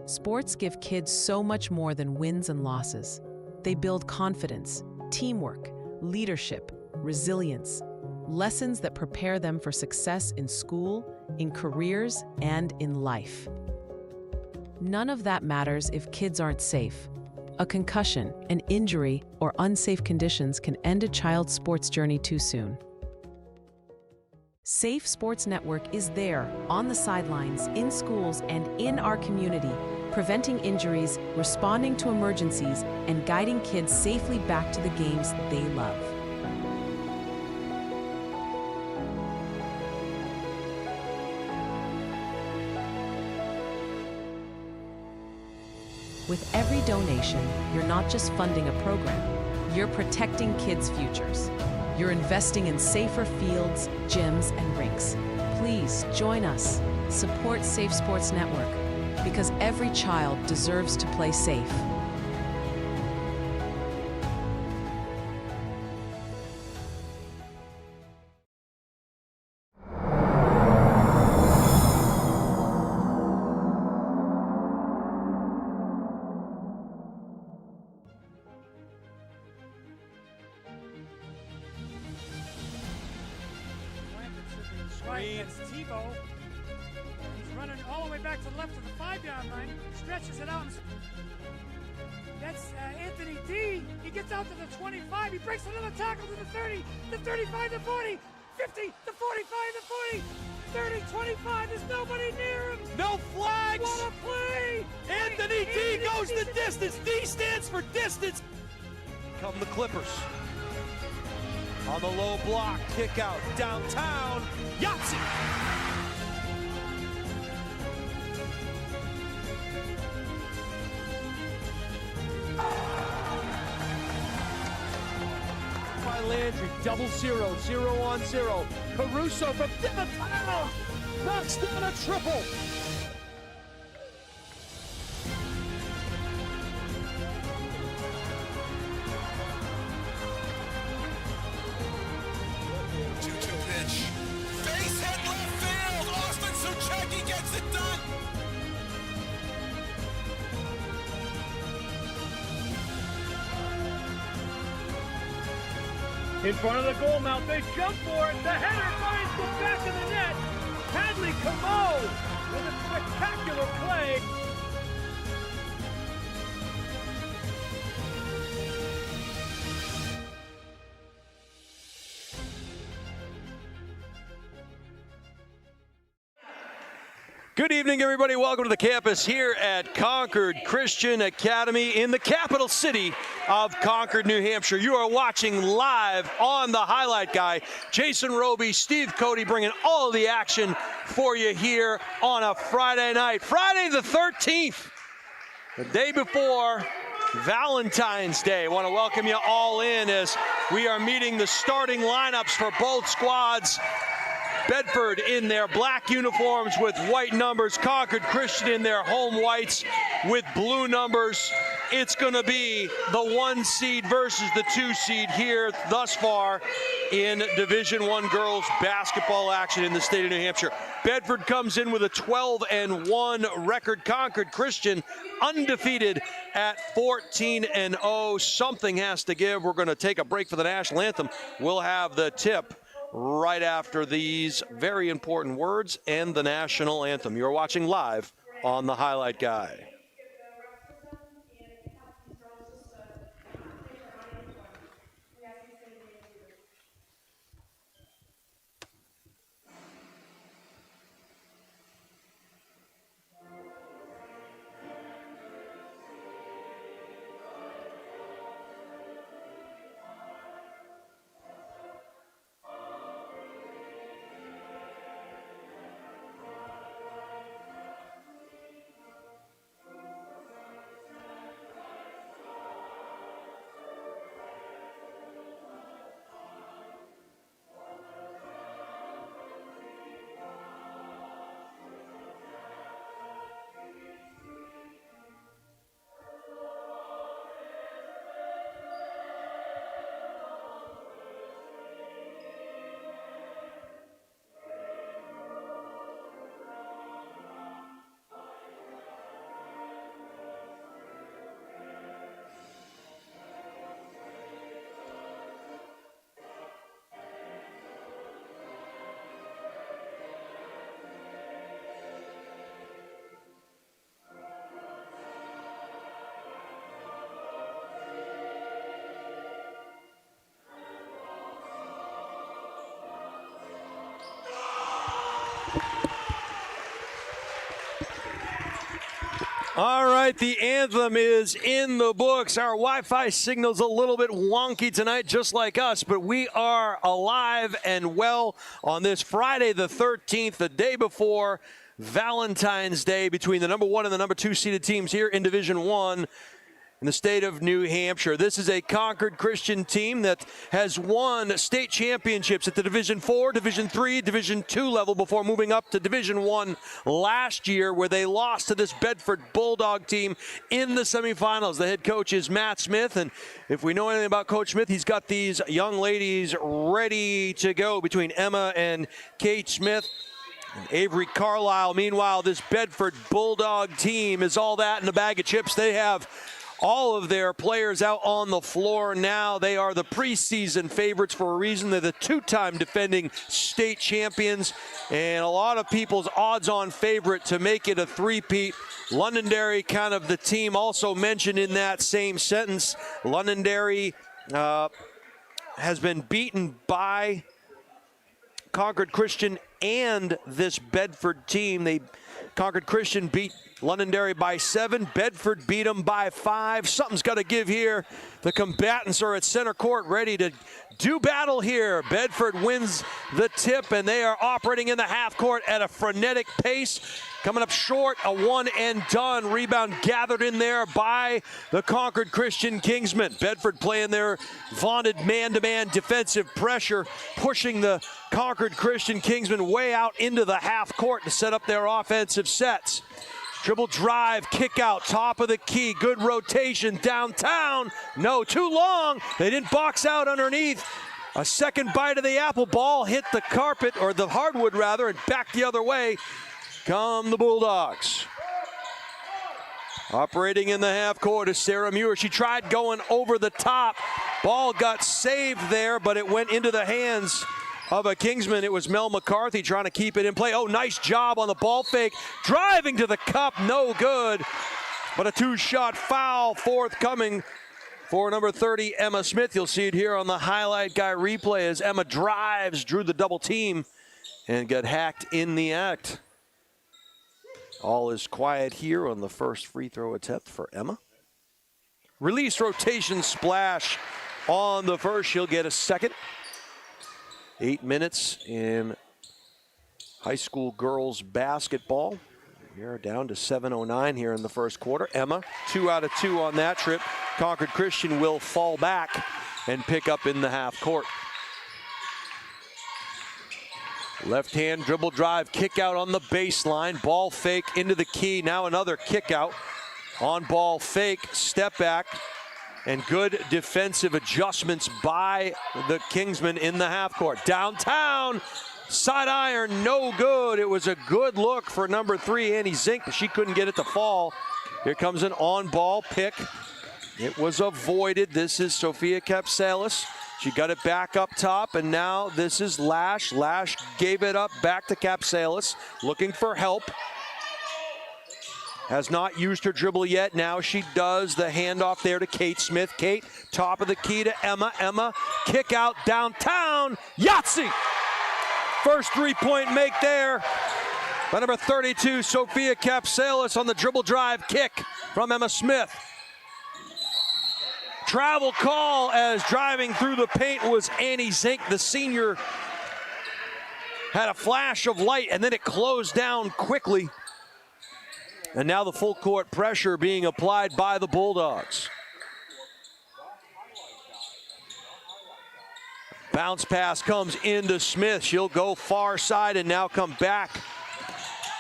Sports give kids so much more than wins and losses. They build confidence, teamwork, leadership, resilience, lessons that prepare them for success in school, in careers, and in life. None of that matters if kids aren't safe. A concussion, an injury, or unsafe conditions can end a child's sports journey too soon. Safe Sports Network is there, on the sidelines, in schools, and in our community, preventing injuries, responding to emergencies, and guiding kids safely back to the games they love. With every donation, you're not just funding a program, you're protecting kids' futures. You're investing in safer fields, gyms, and rinks. Please join us. Support Safe Sports Network, because every child deserves to play safe. Right, that's Tebow. He's running all the way back to the left of the 5-yard line, stretches it out. That's Anthony D. He gets out to the 25. He breaks another tackle to the 30, the 35, the 40, 50, the 45, the 40, 30, 25. There's nobody near him. No flags. What a play. Anthony D goes the distance. D stands for distance. Come the Clippers. On the low block, kick out, downtown, Yahtzee! By Landry, 0-0, 0-on-0. Caruso from downtown, knocks down a triple. Face hit left field. Austin Suchecki gets it done. In front of the goal mouth, they jump for it. The header finds the back of the net. Hadley Camo with a spectacular play. Good evening, everybody. Welcome to the campus here at Concord Christian Academy in the capital city of Concord, New Hampshire. You are watching live on the Highlight Guy. Jason Roby, Steve Cody bringing all the action for you here on a Friday night. Friday the 13th, the day before Valentine's Day. I want to welcome you all in as we are meeting the starting lineups for both squads. Bedford in their black uniforms with white numbers. Concord Christian in their home whites with blue numbers. It's going to be the 1 seed versus the 2 seed here thus far in Division I girls basketball action in the state of New Hampshire. Bedford comes in with a 12-1 record. Concord Christian undefeated at 14-0. Something has to give. We're going to take a break for the national anthem. We'll have the tip right after these very important words and the national anthem. You're watching live on the Highlight Guy. All right, the anthem is in the books. Our Wi-Fi signal's a little bit wonky tonight, just like us, but we are alive and well on this Friday the 13th, the day before Valentine's Day, between the number 1 and the number 2 seeded teams here in Division 1 in the state of New Hampshire. This is a Concord Christian team that has won state championships at the Division 4, Division 3, Division 2 level before moving up to Division 1 last year, where they lost to this Bedford Bulldog team in the semifinals. The head coach is Matt Smith, and if we know anything about Coach Smith, he's got these young ladies ready to go between Emma and Kate Smith and Avery Carlisle. Meanwhile, this Bedford Bulldog team is all that in a bag of chips. They have all of their players out on the floor now. They are the preseason favorites for a reason. They're the two-time defending state champions, and a lot of people's odds-on favorite to make it a three-peat. Londonderry, kind of the team also mentioned in that same sentence. Londonderry has been beaten by Concord Christian and this Bedford team. Concord Christian beat Londonderry by 7. Bedford beat them by 5. Something's got to give here. The combatants are at center court ready to do battle here. Bedford wins the tip, and they are operating in the half court at a frenetic pace. Coming up short, a one and done. Rebound gathered in there by the Concord Christian Kingsmen. Bedford playing their vaunted man-to-man defensive pressure, pushing the Concord Christian Kingsmen way out into the half court to set up their offensive sets. Dribble drive, kick out, top of the key, good rotation downtown. No, too long. They didn't box out underneath. A second bite of the apple, ball hit the carpet, or the hardwood rather, and back the other way come the Bulldogs. Operating in the half court is Sarah Muir. She tried going over the top. Ball got saved there, but it went into the hands of a Kingsman. It was Mel McCarthy trying to keep it in play. Oh, nice job on the ball fake. Driving to the cup, no good. But a two-shot foul forthcoming for number 30, Emma Smith. You'll see it here on the highlight guy replay as Emma drives, drew the double team, and got hacked in the act. All is quiet here on the first free throw attempt for Emma. Release rotation splash on the first. She'll get a second. 8 minutes in high school girls basketball. We are down to 7:09 here in the first quarter. Emma, 2 out of 2 on that trip. Concord Christian will fall back and pick up in the half court. Left hand dribble drive, kick out on the baseline. Ball fake into the key. Now another kick out. On ball fake, step back. And good defensive adjustments by the Kingsmen in the half court. Downtown, side iron, no good. It was a good look for number 3, Annie Zink, but she couldn't get it to fall. Here comes an on-ball pick. It was avoided. This is Sophia Kapsalis. She got it back up top, and now this is Lash. Lash gave it up back to Kapsalis, looking for help. Has not used her dribble yet. Now she does. The handoff there to Kate Smith. Kate, top of the key to Emma. Emma, kick out downtown. Yahtzee! First three-point make there by number 32, Sophia Kapsalis on the dribble drive kick from Emma Smith. Travel call as driving through the paint was Annie Zink. The senior had a flash of light, and then it closed down quickly. And now the full court pressure being applied by the Bulldogs. Bounce pass comes into Smith. She'll go far side and now come back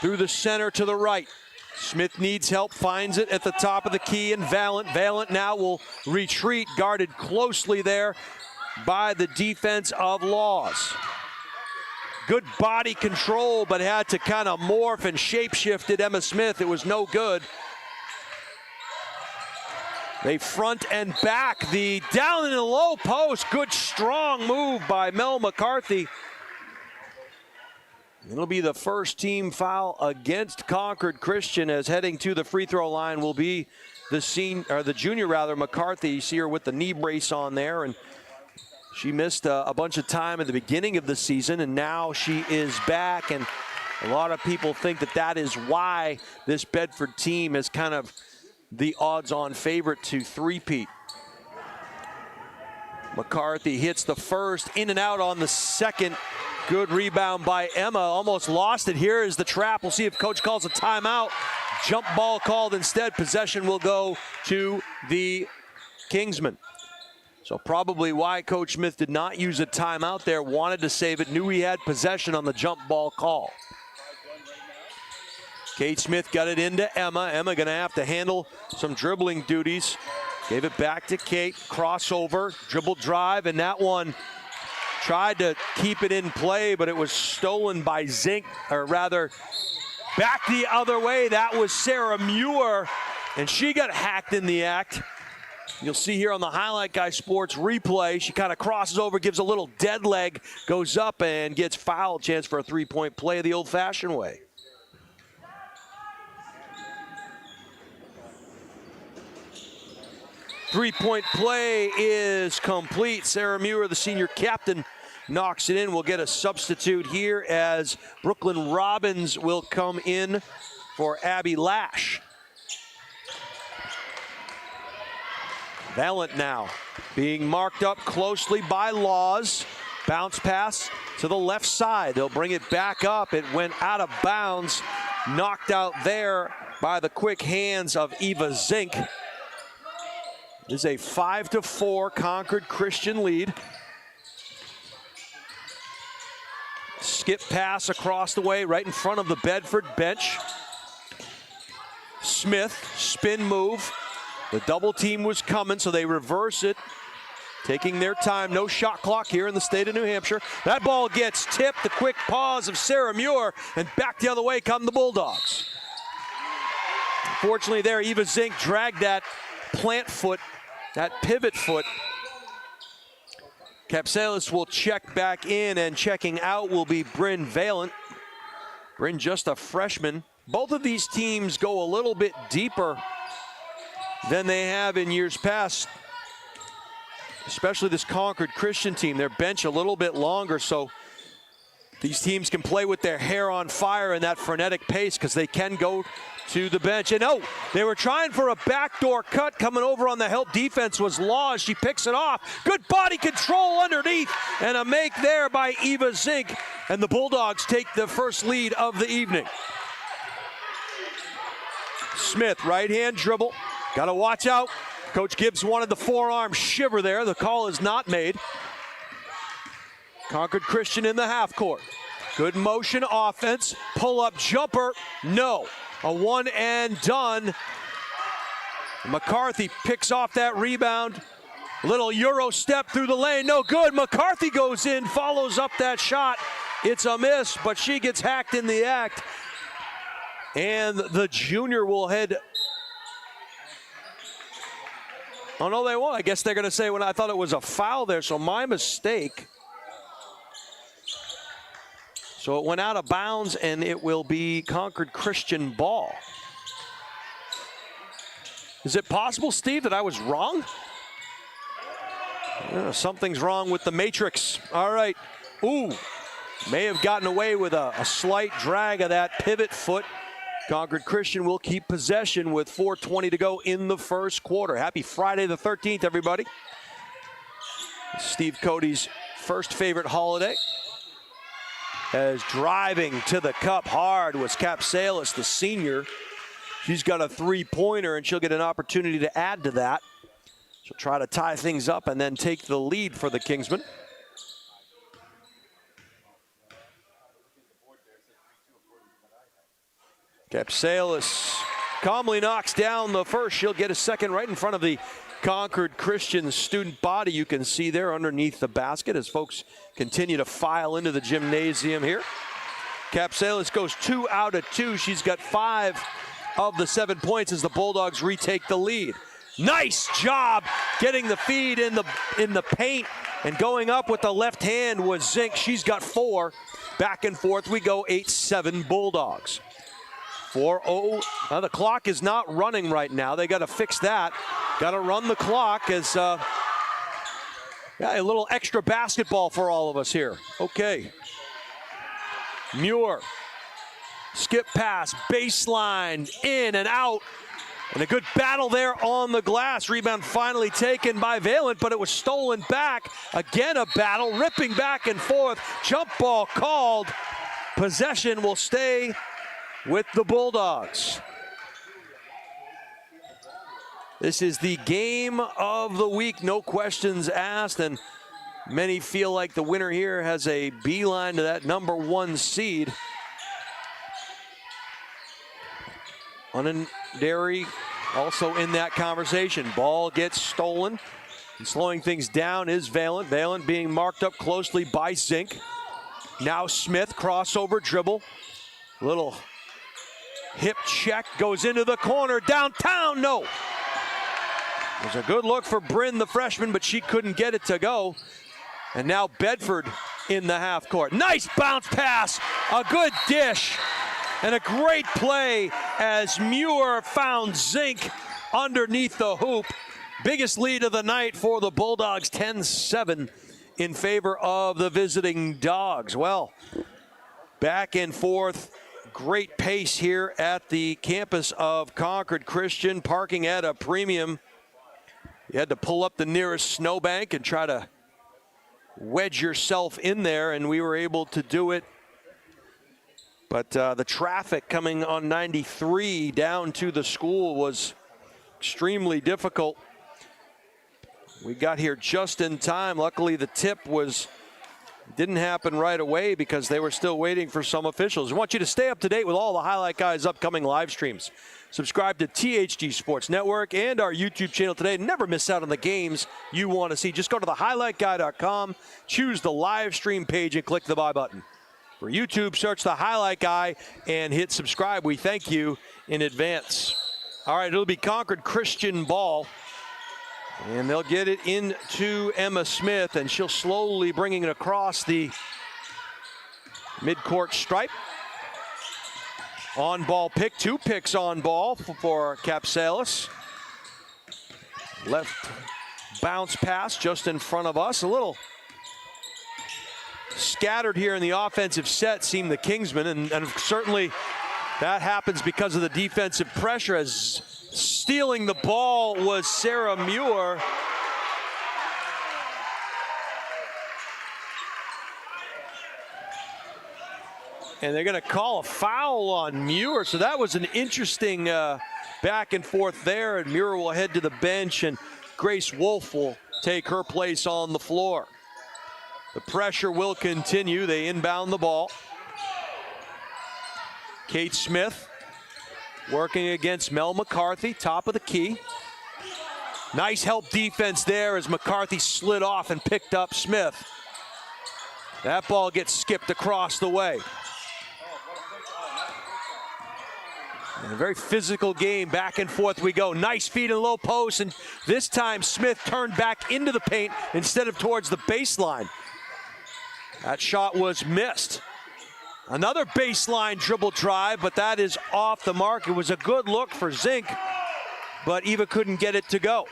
through the center to the right. Smith needs help, finds it at the top of the key, and Valent. Valent now will retreat, guarded closely there by the defense of Laws. Good body control, but had to kind of morph and shapeshift at Emma Smith. It was no good. They front and back. The down in the low post. Good strong move by Mel McCarthy. It'll be the first team foul against Concord Christian, as heading to the free throw line will be the junior McCarthy. You see her with the knee brace on there, and she missed a bunch of time at the beginning of the season, and now she is back, and A lot of people think that that is why this Bedford team is kind of the odds-on favorite to three-peat. McCarthy hits the first, in and out on the second. Good rebound by Emma, almost lost it. Here is the trap. We'll see if coach calls a timeout. Jump ball called instead. Possession will go to the Kingsmen. So probably why Coach Smith did not use a timeout there, wanted to save it, knew he had possession on the jump ball call. Kate Smith got it into Emma. Emma gonna have to handle some dribbling duties. Gave it back to Kate, crossover, dribble drive, and that one tried to keep it in play, but it was stolen by Zink, or rather, back the other way. That was Sarah Muir, and she got hacked in the act. You'll see here on the Highlight Guy Sports replay, she kind of crosses over, gives a little dead leg, goes up and gets fouled. Chance for a three-point play the old-fashioned way. Three-point play is complete. Sarah Muir, the senior captain, knocks it in. We'll get a substitute here as Brooklyn Robbins will come in for Abby Lash. Valent now being marked up closely by Laws. Bounce pass to the left side. They'll bring it back up. It went out of bounds. Knocked out there by the quick hands of Eva Zink. It is a 5-4 Concord Christian lead. Skip pass across the way, right in front of the Bedford bench. Smith, spin move. The double team was coming, so they reverse it. Taking their time, no shot clock here in the state of New Hampshire. That ball gets tipped, the quick pause of Sarah Muir, and back the other way come the Bulldogs. Unfortunately there, Eva Zink dragged that plant foot, that pivot foot. Capsalis will check back in, and checking out will be Bryn Valent. Bryn just a freshman. Both of these teams go a little bit deeper than they have in years past, especially this Concord Christian team. Their bench a little bit longer, so these teams can play with their hair on fire in that frenetic pace because they can go to the bench. And oh, they were trying for a backdoor cut. Coming over on the help defense was Laws. She picks it off. Good body control underneath, and a make there by Eva Zink. And the Bulldogs take the first lead of the evening. Smith, right-hand dribble. Got to watch out. Coach Gibbs wanted the forearm shiver there. The call is not made. Concord Christian in the half court. Good motion offense. Pull-up jumper. No. A one and done. McCarthy picks off that rebound. Little Euro step through the lane. No good. McCarthy goes in, follows up that shot. It's a miss, but she gets hacked in the act. And the junior will head. Oh, no, they won't. I guess they're going to say, when I thought it was a foul there, so my mistake. So it went out of bounds, and it will be Concord Christian ball. Is it possible, Steve, that I was wrong? Something's wrong with the matrix. All right. Ooh, may have gotten away with a slight drag of that pivot foot. Concord Christian will keep possession with 4:20 to go in the first quarter. Happy Friday the 13th, everybody. Steve Cody's first favorite holiday. As driving to the cup hard was Capsalis, the senior. She's got a three-pointer, and she'll get an opportunity to add to that. She'll try to tie things up and then take the lead for the Kingsmen. Capsalis calmly knocks down the first. She'll get a second right in front of the Concord Christian student body. You can see there underneath the basket as folks continue to file into the gymnasium here. Capsalis goes 2 out of 2. She's got 5 of the 7 points as the Bulldogs retake the lead. Nice job getting the feed in the paint, and going up with the left hand was Zink. She's got 4. Back and forth we go, 8-7 Bulldogs. 4-0. The clock is not running right now. They got to fix that. Got to run the clock as a little extra basketball for all of us here. Okay. Muir Skip pass, baseline, in and out. And a good battle there on the glass. Rebound finally taken by Valent, but it was stolen back. Again, a battle, ripping back and forth. Jump ball called. Possession will stay with the Bulldogs. This is the game of the week, no questions asked, and many feel like the winner here has a beeline to that #1 seed. Unendary also in that conversation. Ball gets stolen, and slowing things down is Valent. Valent being marked up closely by Zink. Now Smith, crossover dribble. Little hip check, goes into the corner, downtown, no. It was a good look for Bryn, the freshman, but she couldn't get it to go. And now Bedford in the half court. Nice bounce pass, a good dish, and a great play as Muir found Zink underneath the hoop. Biggest lead of the night for the Bulldogs, 10-7 in favor of the visiting Dogs. Well, back and forth, great pace here at the campus of Concord Christian, parking at a premium. You had to pull up the nearest snowbank and try to wedge yourself in there, and we were able to do it. But the traffic coming on 93 down to the school was extremely difficult. We got here just in time. Luckily, the tip didn't happen right away because they were still waiting for some officials. I want you to stay up to date with all the Highlight Guys' upcoming live streams. Subscribe to THG Sports Network and our YouTube channel today. Never miss out on the games you want to see. Just go to thehighlightguy.com, choose the live stream page, and click the buy button. For YouTube, search the Highlight Guy and hit subscribe. We thank you in advance. All right, it'll be Concord Christian ball. And they'll get it into Emma Smith, and she'll slowly bringing it across the midcourt stripe. On ball pick, 2 picks on ball for Capsalis. Left bounce pass just in front of us. A little scattered here in the offensive set, seem the Kingsmen, and certainly that happens because of the defensive pressure, as stealing the ball was Sarah Muir. And they're going to call a foul on Muir. So that was an interesting back and forth there. And Muir will head to the bench, and Grace Wolf will take her place on the floor. The pressure will continue. They inbound the ball. Kate Smith working against Mel McCarthy, top of the key. Nice help defense there as McCarthy slid off and picked up Smith. That ball gets skipped across the way. And a very physical game, back and forth we go. Nice feed in low post, and this time Smith turned back into the paint instead of towards the baseline. That shot was missed. Another baseline dribble drive, but that is off the mark. It was a good look for Zink, but Eva couldn't get it to go.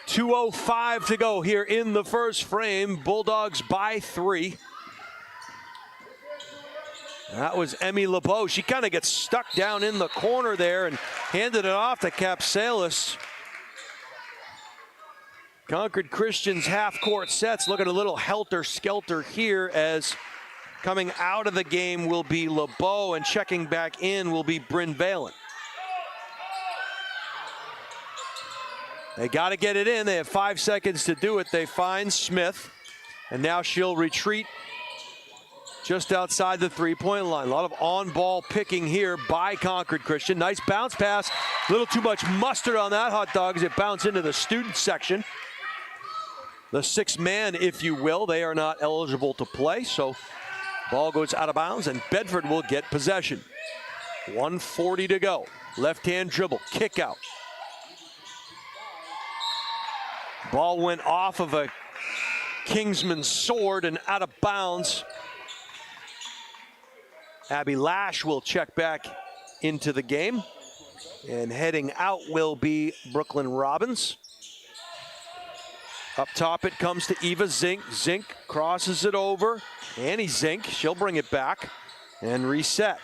2:05 to go here in the first frame. Bulldogs by 3. That was Emmy LeBeau. She kind of gets stuck down in the corner there and handed it off to Capsalis. Concord Christian's half-court sets looking a little helter-skelter here, as coming out of the game will be LeBeau, and checking back in will be Bryn Valent. They got to get it in. They have 5 seconds to do it. They find Smith, and now she'll retreat just outside the three-point line. A lot of on-ball picking here by Concord Christian. Nice bounce pass. A little too much mustard on that hot dog as it bounced into the student section. The 6th man, if you will. They are not eligible to play, so ball goes out of bounds, and Bedford will get possession. 1:40 to go. Left-hand dribble, kick out. Ball went off of a Kingsman sword and out of bounds. Abby Lash will check back into the game. And heading out will be Brooklyn Robbins. Up top it comes to Eva Zink. Zink crosses it over. Annie Zink, she'll bring it back. and reset.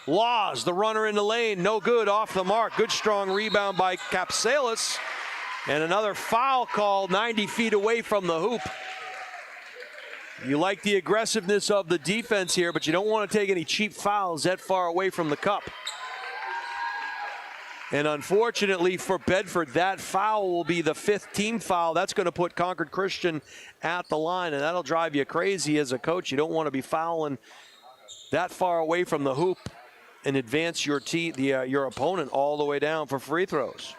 Laws, the runner in the lane, no good, off the mark. Good strong rebound by Capsalis. And another foul call 90 feet away from the hoop. You like the aggressiveness of the defense here, but you don't want to take any cheap fouls that far away from the cup. And unfortunately for Bedford, that foul will be the 5th team foul. That's going to put Concord Christian at the line, and that'll drive you crazy as a coach. You don't want to be fouling that far away from the hoop and advance your opponent all the way down for free throws.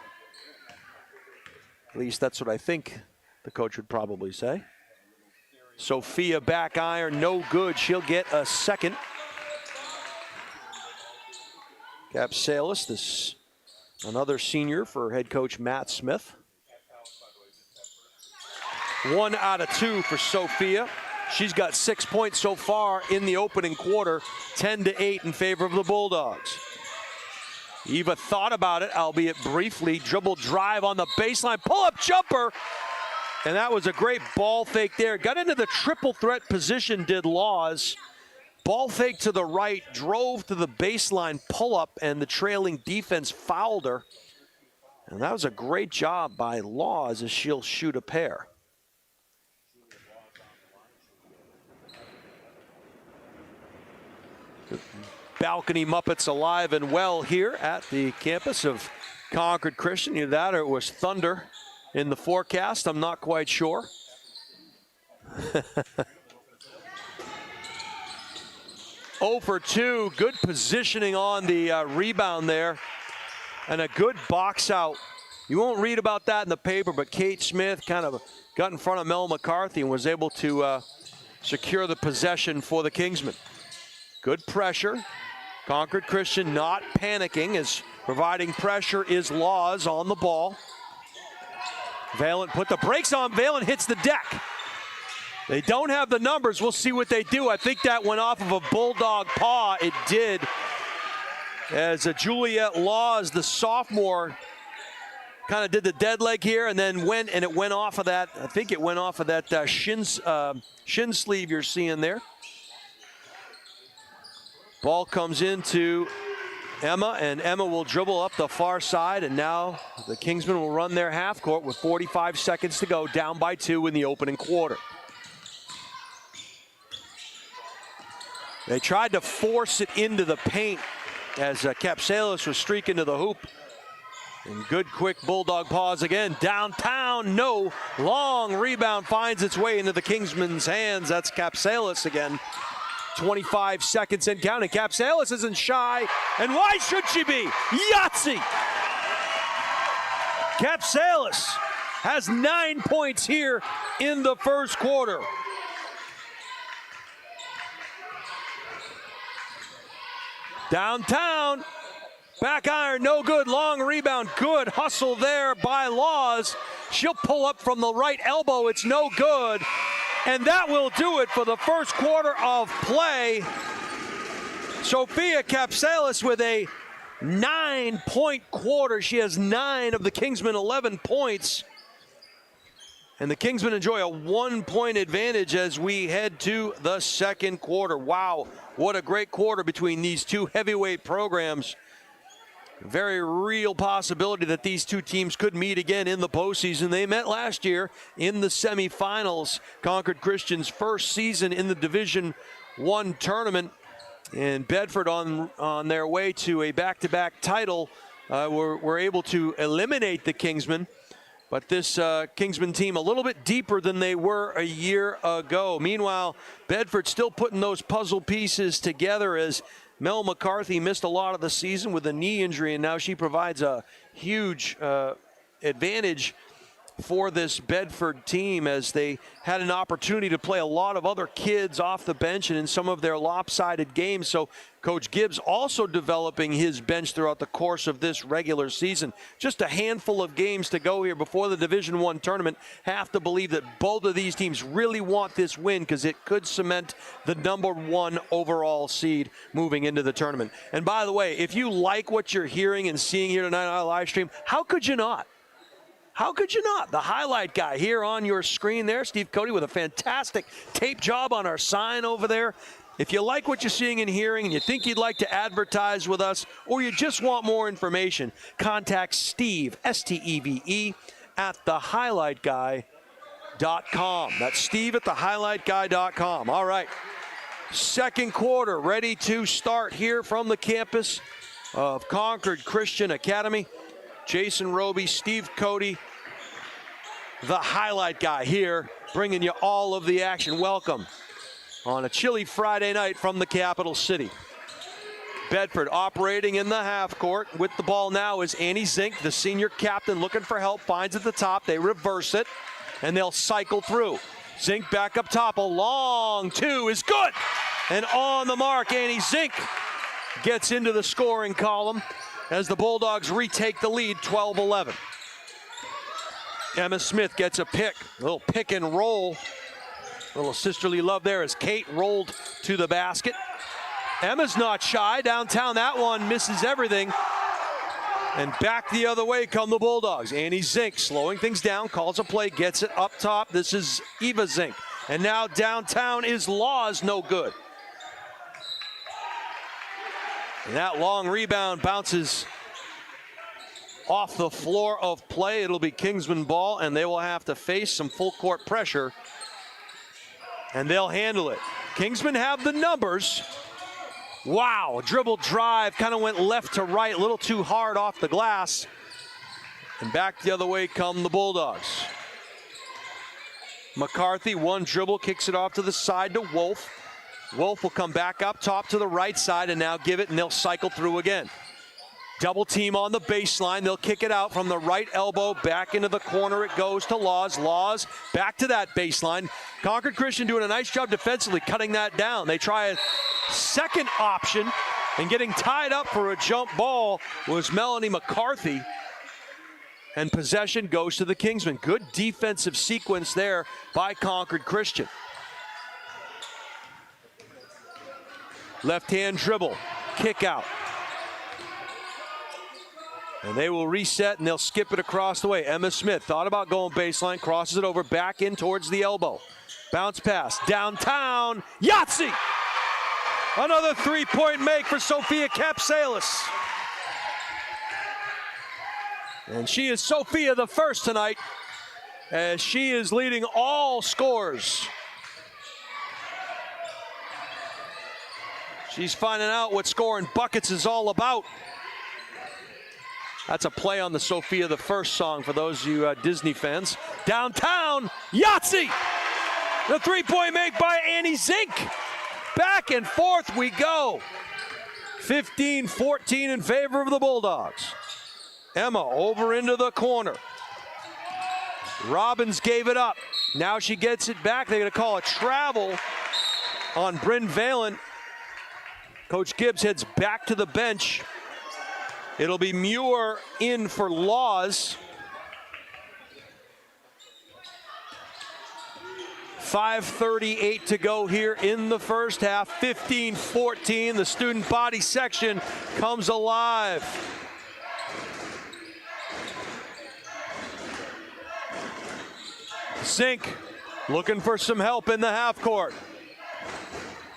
At least that's what I think the coach would probably say. Sophia back iron, no good. She'll get a second. Capsalis, this another senior for head coach Matt Smith. 1 out of 2 for Sophia. She's got 6 points so far in the opening quarter, 10-8 in favor of the Bulldogs. Eva thought about it, albeit briefly. Dribble drive on the baseline, pull-up jumper. And that was a great ball fake there. Got into the triple threat position, did Laws. Ball fake to the right, drove to the baseline pull-up, and the trailing defense fouled her. And that was a great job by Laws as she'll shoot a pair. Balcony Muppets alive and well here at the campus of Concord Christian. Either that or it was thunder in the forecast. I'm not quite sure. 0 for 2. Good positioning on the rebound there. And a good box out. You won't read about that in the paper, but Kate Smith kind of got in front of Mel McCarthy and was able to secure the possession for the Kingsmen. Good pressure. Concord Christian not panicking, as providing pressure is Laws on the ball. Valen put the brakes on. Valen hits the deck. They don't have the numbers. We'll see what they do. I think that went off of a Bulldog paw. It did. As Juliet Laws, the sophomore, kind of did the dead leg here and then went off of that. I think it went off of that shin sleeve you're seeing there. Ball comes into Emma, and Emma will dribble up the far side, and now the Kingsmen will run their half court with 45 seconds to go, down by 2 in the opening quarter. They tried to force it into the paint as Capsalis was streaking to the hoop. And good quick Bulldog pause again. Downtown, no. Long rebound finds its way into the Kingsmen's hands. That's Capsalis again. 25 seconds and counting. Capsalis isn't shy, and why should she be? Yahtzee! Capsalis has 9 points here in the first quarter. Downtown, back iron, no good. Long rebound, good hustle there by Laws. She'll pull up from the right elbow, it's no good. And that will do it for the first quarter of play. Sophia Capsalis with a 9-point quarter. She has 9 of the Kingsmen 11 points. And the Kingsmen enjoy a 1-point advantage as we head to the second quarter. Wow, what a great quarter between these two heavyweight programs. Very real possibility that these two teams could meet again in the postseason. They met last year in the semifinals. Concord Christian's first season in the Division I tournament. And Bedford on their way to a back-to-back title were able to eliminate the Kingsmen. But this Kingsmen team a little bit deeper than they were a year ago. Meanwhile, Bedford still putting those puzzle pieces together as Mel McCarthy missed a lot of the season with a knee injury, and now she provides a huge advantage for this Bedford team as they had an opportunity to play a lot of other kids off the bench and in some of their lopsided games. So Coach Gibbs also developing his bench throughout the course of this regular season. Just a handful of games to go here before the Division I tournament. Have to believe that both of these teams really want this win because it could cement the #1 overall seed moving into the tournament. And by the way, if you like what you're hearing and seeing here tonight on our live stream, how could you not? How could you not? The highlight guy here on your screen there, Steve Cody with a fantastic tape job on our sign over there. If you like what you're seeing and hearing and you think you'd like to advertise with us or you just want more information, contact Steve, S-T-E-V-E, at thehighlightguy.com. That's Steve at thehighlightguy.com. All right. Second quarter ready to start here from the campus of Concord Christian Academy. Jason Roby, Steve Cody, the highlight guy here, bringing you all of the action. Welcome on a chilly Friday night from the capital city. Bedford operating in the half court. With the ball now is Annie Zink, the senior captain, looking for help, finds at the top. They reverse it, and they'll cycle through. Zink back up top, a long two is good. And on the mark, Annie Zink gets into the scoring column as the Bulldogs retake the lead, 12-11. Emma Smith gets a pick, a little pick and roll. A little sisterly love there as Kate rolled to the basket. Emma's not shy. Downtown, that one misses everything. And back the other way come the Bulldogs. Annie Zink slowing things down, calls a play, gets it up top. This is Eva Zink. And now downtown is Laws, no good. And that long rebound bounces off the floor of play. It'll be Kingsmen ball, and they will have to face some full court pressure. And they'll handle it. Kingsmen have the numbers. Wow, dribble drive, kind of went left to right, a little too hard off the glass. And back the other way come the Bulldogs. McCarthy, one dribble, kicks it off to the side to Wolf. Wolf will come back up top to the right side and now give it, and they'll cycle through again. Double team on the baseline. They'll kick it out from the right elbow. Back into the corner it goes to Laws. Laws back to that baseline. Concord Christian doing a nice job defensively cutting that down. They try a second option, and getting tied up for a jump ball was Melanie McCarthy. And possession goes to the Kingsmen. Good defensive sequence there by Concord Christian. Left-hand dribble, kick out. And they will reset, and they'll skip it across the way. Emma Smith thought about going baseline, crosses it over, back in towards the elbow. Bounce pass, downtown, Yahtzee! Another three-point make for Sophia Kapsalis. And she is Sophia the first tonight, as she is leading all scores. She's finding out what scoring buckets is all about. That's a play on the Sophia the First song for those of you Disney fans. Downtown, Yahtzee! The three-point make by Annie Zink. Back and forth we go. 15-14 in favor of the Bulldogs. Emma over into the corner. Robbins gave it up. Now she gets it back. They're going to call a travel on Bryn Valen. Coach Gibbs heads back to the bench. It'll be Muir in for Laws. 5:38 to go here in the first half. 15-14. The student body section comes alive. Zink looking for some help in the half court.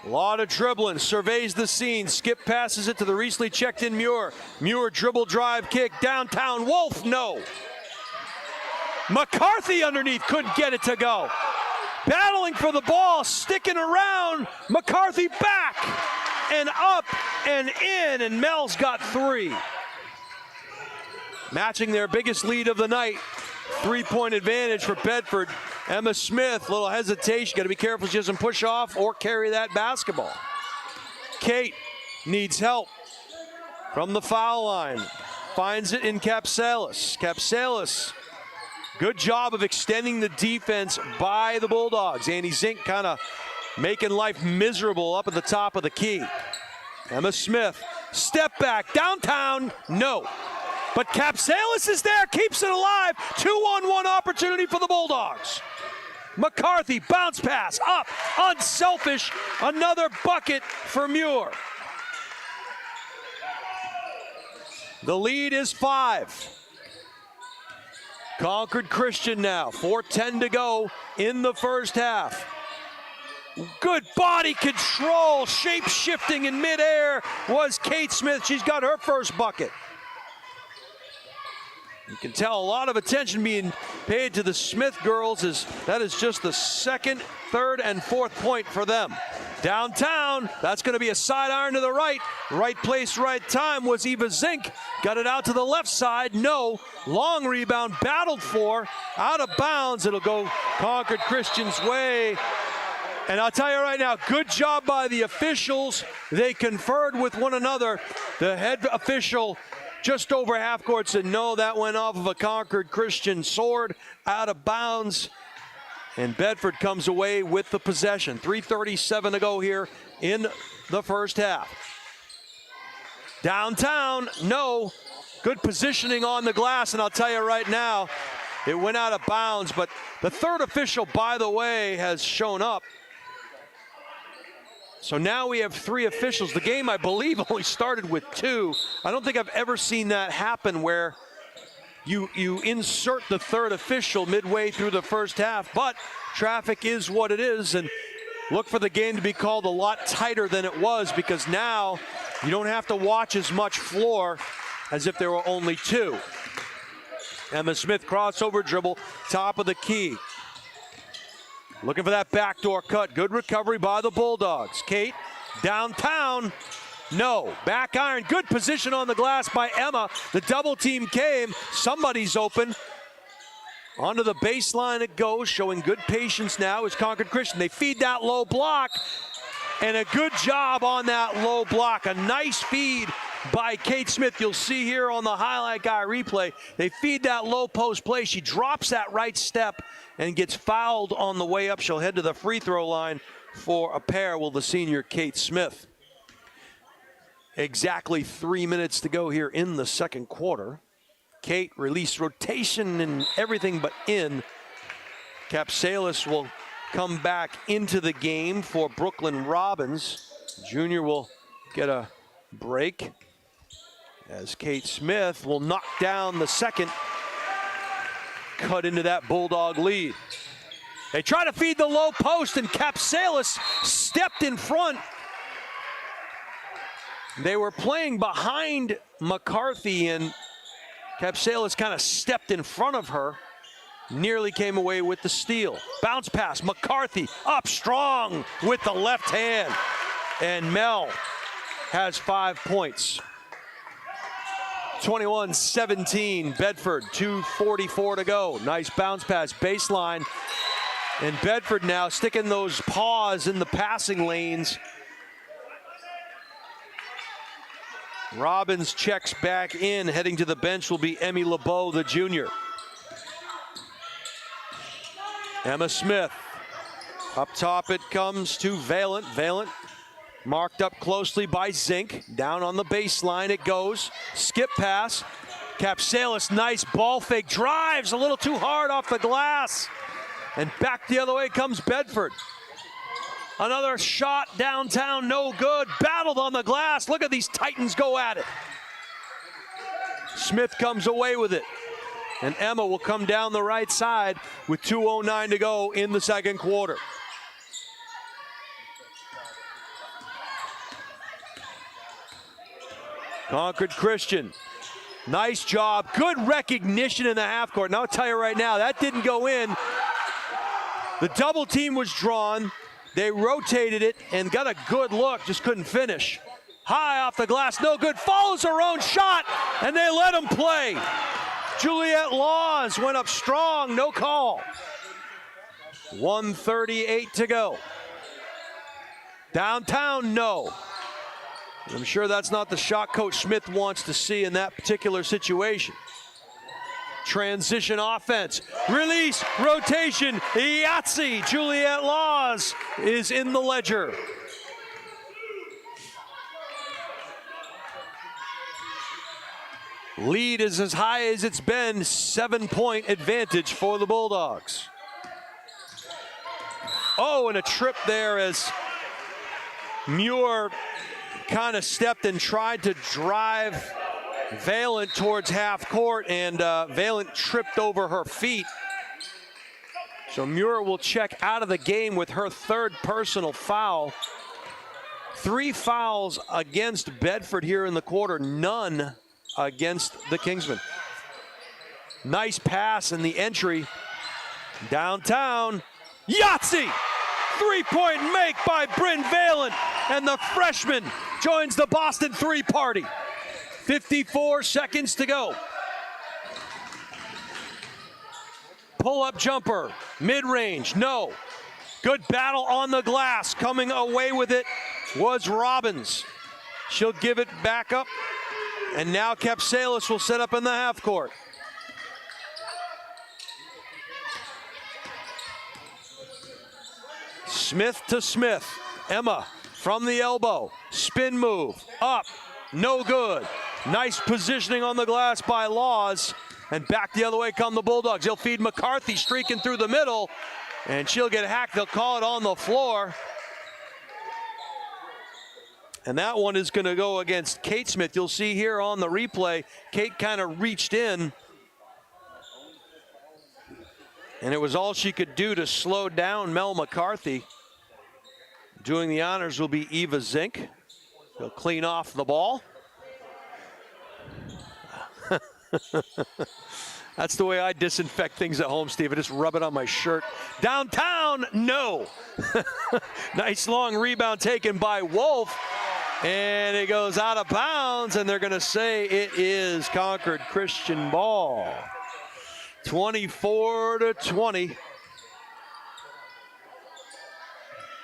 A lot of dribbling, surveys the scene, skip passes it to the recently checked in Muir. Muir dribble drive kick, downtown, Wolf, no. McCarthy underneath, couldn't get it to go. Battling for the ball, sticking around, McCarthy back and up and in, and Mel's got three. Matching their biggest lead of the night, three-point advantage for Bedford. Emma Smith, little hesitation. Got to be careful she doesn't push off or carry that basketball. Kate needs help from the foul line. Finds it in Kapsalis. Kapsalis, good job of extending the defense by the Bulldogs. Annie Zink kind of making life miserable up at the top of the key. Emma Smith, step back, downtown, no. But Kapsalis is there, keeps it alive. 2-on-1 opportunity for the Bulldogs. McCarthy, bounce pass, up, unselfish, another bucket for Muir. The lead is 5. Concord Christian now, 4:10 to go in the first half. Good body control, shape-shifting in midair was Kate Smith. She's got her first bucket. You can tell a lot of attention being paid to the Smith girls, as that is just the second, third, and fourth point for them. Downtown, that's going to be a side iron to the right. Right place, right time was Eva Zink. Got it out to the left side. No. Long rebound, battled for, out of bounds. It'll go Concord Christian's way. And I'll tell you right now, good job by the officials. They conferred with one another. The head official just over half court said, no, that went off of a Concord Christian sword, out of bounds. And Bedford comes away with the possession. 3:37 to go here in the first half. Downtown, no. Good positioning on the glass, and I'll tell you right now, it went out of bounds, but the third official, by the way, has shown up. So now we have 3 officials. The game, I believe, only started with 2. I don't think I've ever seen that happen where you insert the third official midway through the first half, but traffic is what it is, and look for the game to be called a lot tighter than it was, because now you don't have to watch as much floor as if there were only 2. Emma Smith crossover dribble, top of the key. Looking for that backdoor cut. Good recovery by the Bulldogs. Kate, downtown. No. Back iron. Good position on the glass by Emma. The double team came. Somebody's open. Onto the baseline it goes. Showing good patience now is Concord Christian. They feed that low block. And a good job on that low block. A nice feed by Kate Smith. You'll see here on the highlight guy replay. They feed that low post play. She drops that right step and gets fouled on the way up. She'll head to the free throw line for a pair with the senior Kate Smith. Exactly 3 minutes to go here in the second quarter. Kate released rotation and everything but in. Capsalis will come back into the game for Brooklyn Robbins. Junior will get a break as Kate Smith will knock down the second. Cut into that Bulldog lead. They try to feed the low post, and Capsalis stepped in front. They were playing behind McCarthy, and Capsalis kind of stepped in front of her. Nearly came away with the steal. Bounce pass, McCarthy up strong with the left hand. And Mel has 5 points. 21-17, Bedford, 2:44 to go. Nice bounce pass, baseline. And Bedford now sticking those paws in the passing lanes. Robbins checks back in. Heading to the bench will be Emmy LeBeau, the junior. Emma Smith. Up top it comes to Valent. Valent marked up closely by Zink. Down on the baseline it goes. Skip pass. Capsalis, nice ball fake. Drives a little too hard off the glass. And back the other way comes Bedford. Another shot downtown, no good. Battled on the glass. Look at these Titans go at it. Smith comes away with it. And Emma will come down the right side with 2:09 to go in the second quarter. Concord Christian, nice job. Good recognition in the half court. And I'll tell you right now, that didn't go in. The double team was drawn. They rotated it and got a good look, just couldn't finish. High off the glass, no good. Follows her own shot, and they let him play. Juliet Laws went up strong, no call. 1:38 to go. Downtown, no. I'm sure that's not the shot Coach Smith wants to see in that particular situation. Transition offense, release, rotation, Yahtzee. Juliet Laws is in the ledger. Lead is as high as it's been, 7-point advantage for the Bulldogs. Oh, and a trip there as Muir kind of stepped and tried to drive Valent towards half court, and Valent tripped over her feet. So Muir will check out of the game with her third personal foul. 3 fouls against Bedford here in the quarter, none against the Kingsmen. Nice pass in the entry. Downtown, Yahtzee! 3-point make by Bryn Valen, and the freshman joins the Boston 3 party. 54 seconds to go. Pull-up jumper, mid-range, no. Good battle on the glass. Coming away with it was Robbins. She'll give it back up, and now Kapsalis will set up in the half court. Smith to Smith. Emma from the elbow. Spin move. Up. No good. Nice positioning on the glass by Laws. And back the other way come the Bulldogs. He'll feed McCarthy streaking through the middle. And she'll get hacked. They'll call it on the floor. And that one is going to go against Kate Smith. You'll see here on the replay, Kate kind of reached in. And it was all she could do to slow down Mel McCarthy. Doing the honors will be Eva Zink. He'll clean off the ball. That's the way I disinfect things at home, Steve. I just rub it on my shirt. Downtown, no. Nice long rebound taken by Wolf. And it goes out of bounds, and they're going to say it is Concord Christian ball. 24-20.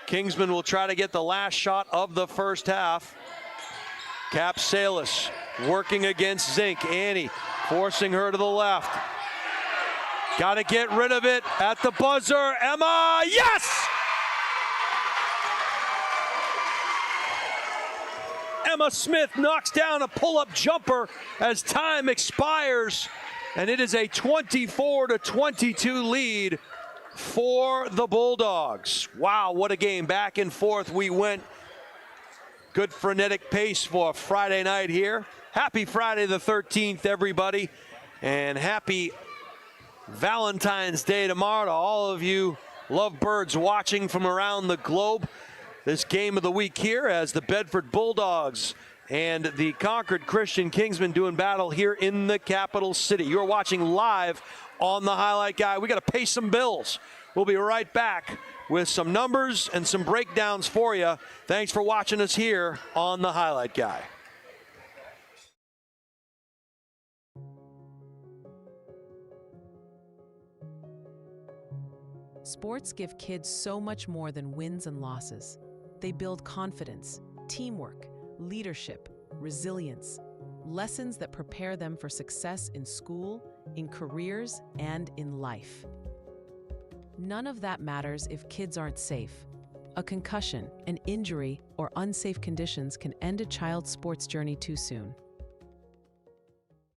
Kingsmen will try to get the last shot of the first half. Kapsalis working against Zink. Annie forcing her to the left. Got to get rid of it at the buzzer. Emma, yes! Emma Smith knocks down a pull-up jumper as time expires, and it is a 24-22 lead for the Bulldogs. Wow, what a game. Back and forth we went. Good frenetic pace for Friday night here. Happy Friday the 13th, everybody. And happy Valentine's Day tomorrow to all of you lovebirds watching from around the globe. This game of the week here as the Bedford Bulldogs and the Concord Christian Kingsmen doing battle here in the capital city. You're watching live on the Highlight Guy. We got to pay some bills. We'll be right back with some numbers and some breakdowns for you. Thanks for watching us here on the Highlight Guy. Sports give kids so much more than wins and losses. They build confidence, teamwork, leadership, resilience, lessons that prepare them for success in school, in careers, and in life. None of that matters if kids aren't safe. A concussion, an injury, or unsafe conditions can end a child's sports journey too soon.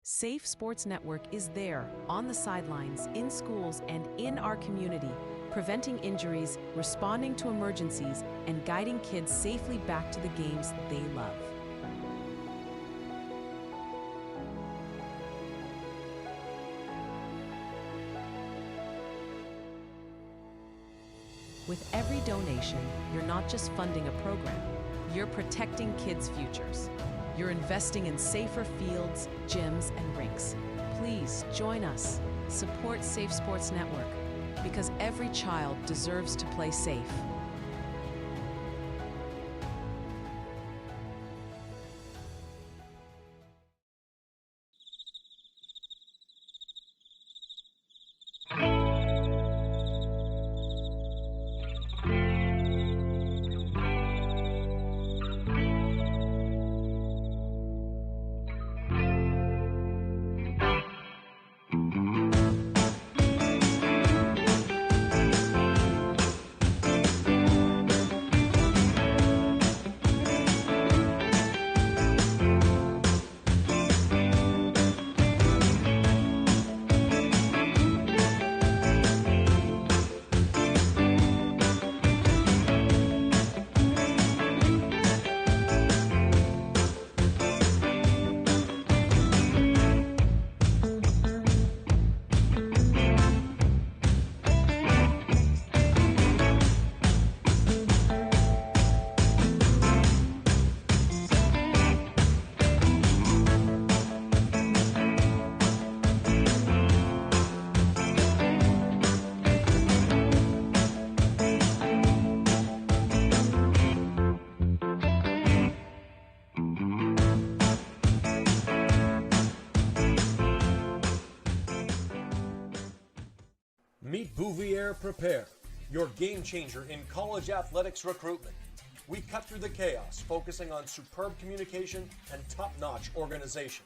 Safe Sports Network is there, on the sidelines, in schools, and in our community, preventing injuries, responding to emergencies, and guiding kids safely back to the games they love. With every donation, you're not just funding a program, you're protecting kids' futures. You're investing in safer fields, gyms, and rinks. Please join us. Support Safe Sports Network, because every child deserves to play safe. Meet Bouvier Prepare, your game changer in college athletics recruitment. We cut through the chaos, focusing on superb communication and top-notch organization.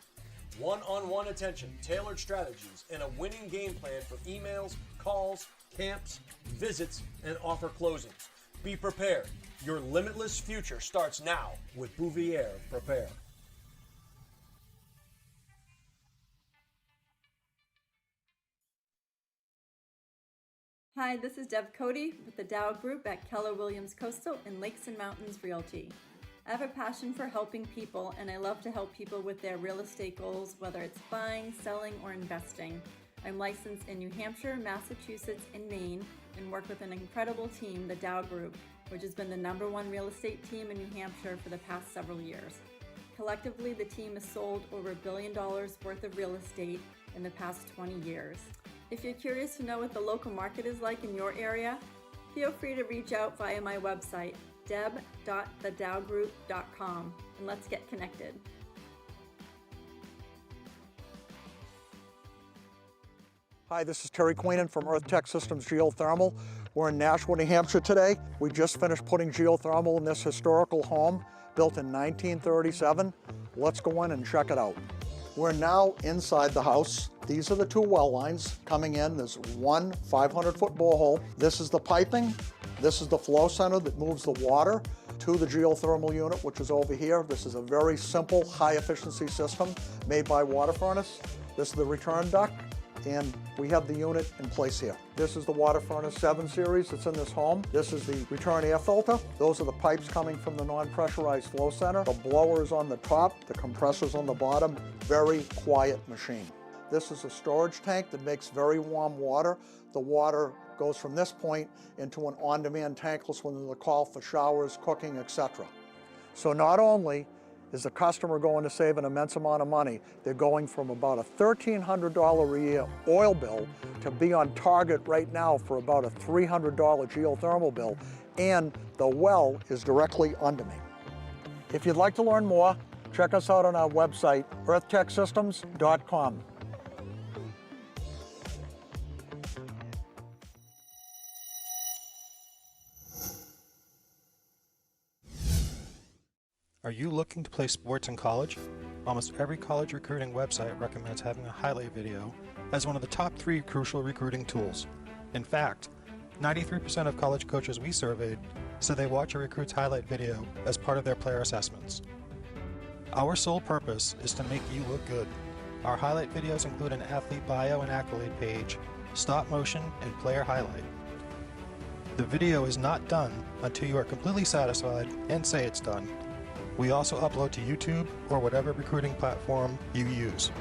One-on-one attention, tailored strategies, and a winning game plan for emails, calls, camps, visits, and offer closings. Be prepared. Your limitless future starts now with Bouvier Prepare. Hi, this is Deb Cody with the Dow Group at Keller Williams Coastal and Lakes and Mountains Realty. I have a passion for helping people, and I love to help people with their real estate goals, whether it's buying, selling, or investing. I'm licensed in New Hampshire, Massachusetts, and Maine, and work with an incredible team, the Dow Group, which has been the #1 real estate team in New Hampshire for the past several years. Collectively, the team has sold over $1 billion worth of real estate in the past 20 years. If you're curious to know what the local market is like in your area, feel free to reach out via my website, deb.thedowgroup.com, and let's get connected. Hi, this is Terry Queenan from Earth Tech Systems Geothermal. We're in Nashua, New Hampshire today. We just finished putting geothermal in this historical home built in 1937. Let's go in and check it out. We're now inside the house. These are the two well lines coming in. There's one 500-foot borehole. This is the piping. This is the flow center that moves the water to the geothermal unit, which is over here. This is a very simple, high-efficiency system made by water furnace. This is the return duct, and we have the unit in place here. This is the water furnace 7 series that's in this home. This is the return air filter. Those are the pipes coming from the non-pressurized flow center. The blower is on the top, the compressor's on the bottom. Very quiet machine. This is a storage tank that makes very warm water. The water goes from this point into an on-demand tankless when there's a call for showers, cooking, etc. So not only is the customer going to save an immense amount of money, they're going from about a $1,300 a year oil bill to be on target right now for about a $300 geothermal bill, and the well is directly under me. If you'd like to learn more, check us out on our website, earthtechsystems.com. Are you looking to play sports in college? Almost every college recruiting website recommends having a highlight video as one of the top 3 crucial recruiting tools. In fact, 93% of college coaches we surveyed said they watch a recruit's highlight video as part of their player assessments. Our sole purpose is to make you look good. Our highlight videos include an athlete bio and accolade page, stop motion, and player highlight. The video is not done until you are completely satisfied and say it's done. We also upload to YouTube or whatever recruiting platform you use.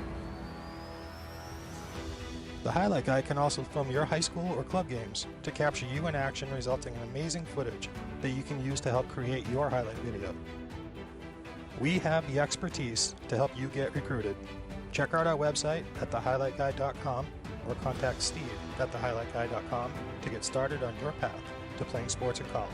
The highlight guy can also film your high school or club games to capture you in action, resulting in amazing footage that you can use to help create your highlight video. We have the expertise to help you get recruited. Check out our website at thehighlightguy.com or contact Steve at thehighlightguy.com to get started on your path to playing sports in college.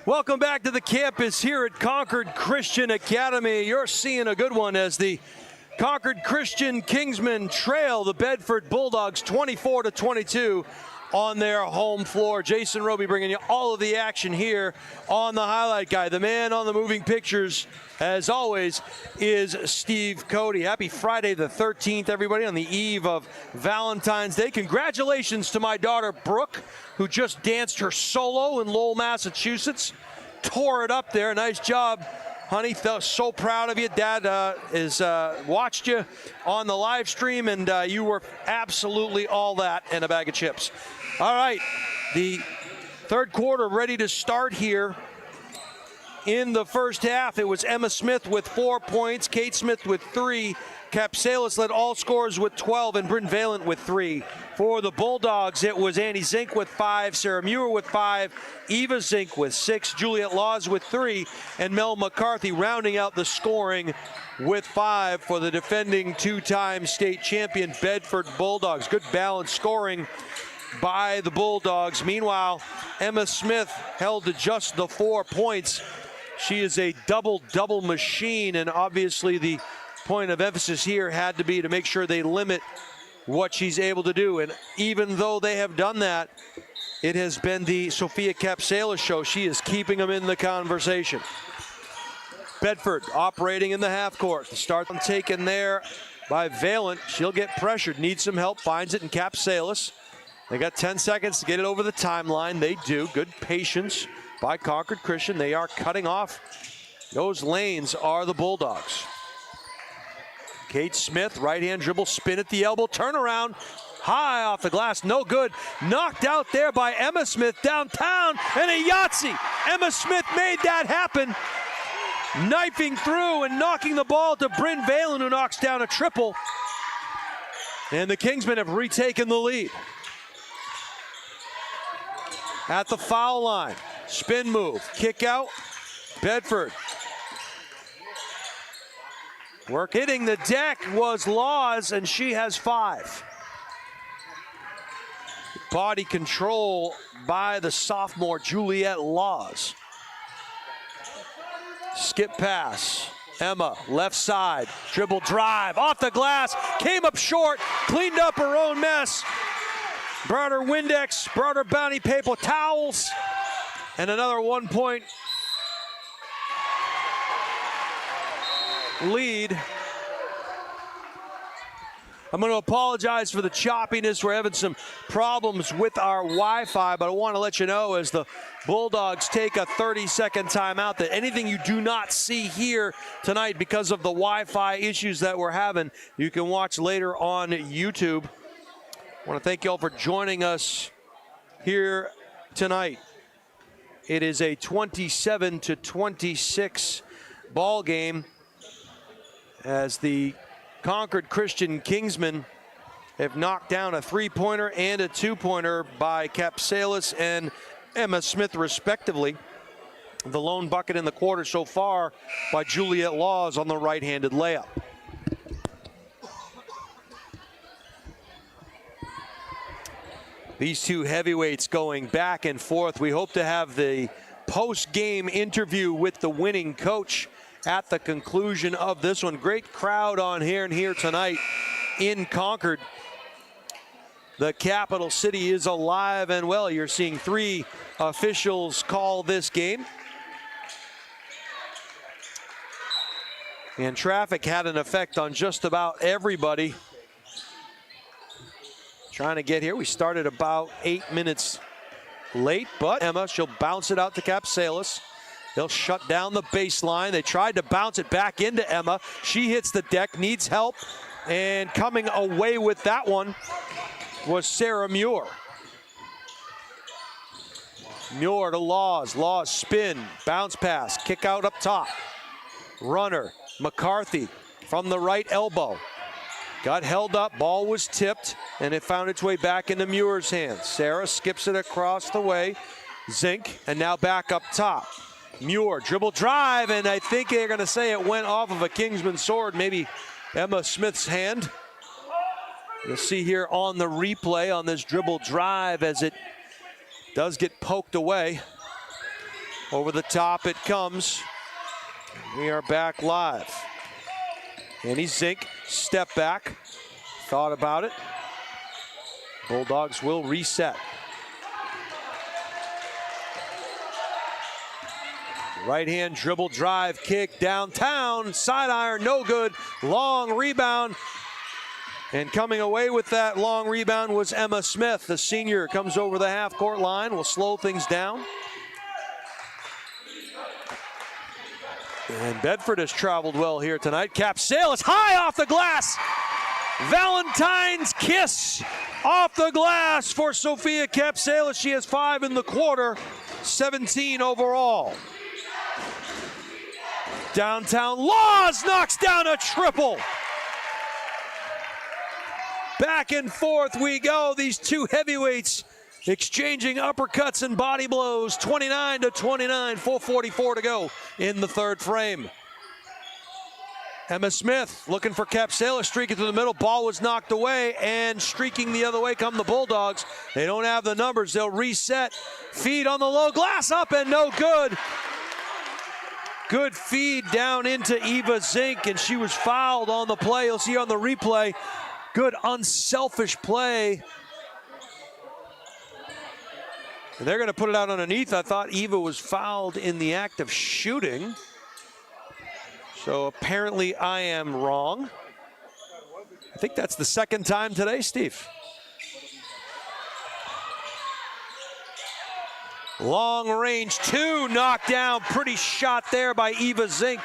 Welcome back to the campus here at Concord Christian Academy. You're seeing a good one as the Concord Christian Kingsmen trail the Bedford Bulldogs 24-22 on their home floor. Jason Roby bringing you all of the action here on the highlight guy. The man on the moving pictures, as always, is Steve Cody. Happy Friday the 13th, everybody, on the eve of Valentine's Day. Congratulations to my daughter, Brooke, who just danced her solo in Lowell, Massachusetts. Tore it up there. Nice job, honey. So proud of you. Dad watched you on the live stream, and you were absolutely all that and a bag of chips. All right, the third quarter ready to start here. In the first half, it was Emma Smith with 4 points, Kate Smith with 3. Capsalis led all scorers with 12, and Bryn Valent with 3. For the Bulldogs, it was Annie Zink with 5, Sarah Muir with 5, Eva Zink with 6, Juliet Laws with 3, and Mel McCarthy rounding out the scoring with 5 for the defending two-time state champion Bedford Bulldogs. Good balanced scoring by the Bulldogs. Meanwhile, Emma Smith held to just the 4 points. She is a double-double machine, and obviously the point of emphasis here had to be to make sure they limit what she's able to do. And even though they have done that, it has been the Sophia Capsalis show. She is keeping them in the conversation. Bedford operating in the half court. The start taken there by Valent. She'll get pressured, needs some help, finds it in Capsalis. They got 10 seconds to get it over the timeline. They do. Good patience by Concord Christian. They are cutting off those lanes, are the Bulldogs. Kate Smith, right-hand dribble, spin at the elbow, turnaround, high off the glass, no good. Knocked out there by Emma Smith downtown, and a Yahtzee. Emma Smith made that happen, knifing through and knocking the ball to Bryn Valent, who knocks down a triple. And the Kingsmen have retaken the lead. At the foul line, spin move, kick out, Bedford. Work hitting the deck was Laws, and she has 5. Body control by the sophomore Juliet Laws. Skip pass. Emma, left side, dribble drive, off the glass, came up short, cleaned up her own mess. Brought her Windex, brought her bounty paper towels, and another 1 point lead. I'm going to apologize for the choppiness. We're having some problems with our Wi-Fi, but I want to let you know as the Bulldogs take a 30-second timeout that anything you do not see here tonight because of the Wi-Fi issues that we're having, you can watch later on YouTube. I want to thank you all for joining us here tonight. It is a 27-26 ball game as the Concord Christian Kingsmen have knocked down a 3-pointer and a 2-pointer by Capsalis and Emma Smith, respectively. The lone bucket in the quarter so far by Juliet Laws on the right-handed layup. These two heavyweights going back and forth. We hope to have the post-game interview with the winning coach at the conclusion of this one. Great crowd on here tonight in Concord. The capital city is alive and well. You're seeing 3 officials call this game. And traffic had an effect on just about everybody trying to get here. We started about 8 minutes late, but Emma, she'll bounce it out to Capsalis. They'll shut down the baseline. They tried to bounce it back into Emma. She hits the deck, needs help, and coming away with that one was Sarah Muir. Muir to Laws. Laws spin, bounce pass, kick out up top. Runner, McCarthy from the right elbow. Got held up, ball was tipped, and it found its way back into Muir's hands. Sarah skips it across the way. Zink, and now back up top. Muir, dribble drive, and I think they're going to say it went off of a Kingsman sword, maybe Emma Smith's hand. You'll see here on the replay on this dribble drive as it does get poked away. Over the top it comes. We are back live. Annie Zink, step back. Thought about it. Bulldogs will reset. Right hand dribble drive kick downtown. Side iron, no good. Long rebound. And coming away with that long rebound was Emma Smith. The senior comes over the half-court line. Will slow things down. And Bedford has traveled well here tonight. Capsalis high off the glass. Valentine's kiss off the glass for Sophia Capsalis. She has 5 in the quarter, 17 overall. Downtown Laws knocks down a triple. Back and forth we go. These two heavyweights exchanging uppercuts and body blows. 29-29, 4:44 to go in the third frame. Emma Smith looking for Capsalis, streaking through the middle. Ball was knocked away, and streaking the other way come the Bulldogs. They don't have the numbers. They'll reset. Feed on the low glass, up and no good. Good feed down into Eva Zink, and she was fouled on the play. You'll see on the replay. Good unselfish play. And they're going to put it out underneath. I thought Eva was fouled in the act of shooting. So apparently I am wrong. I think that's the second time today, Steve. Long range two, knocked down. Pretty shot there by Eva Zink.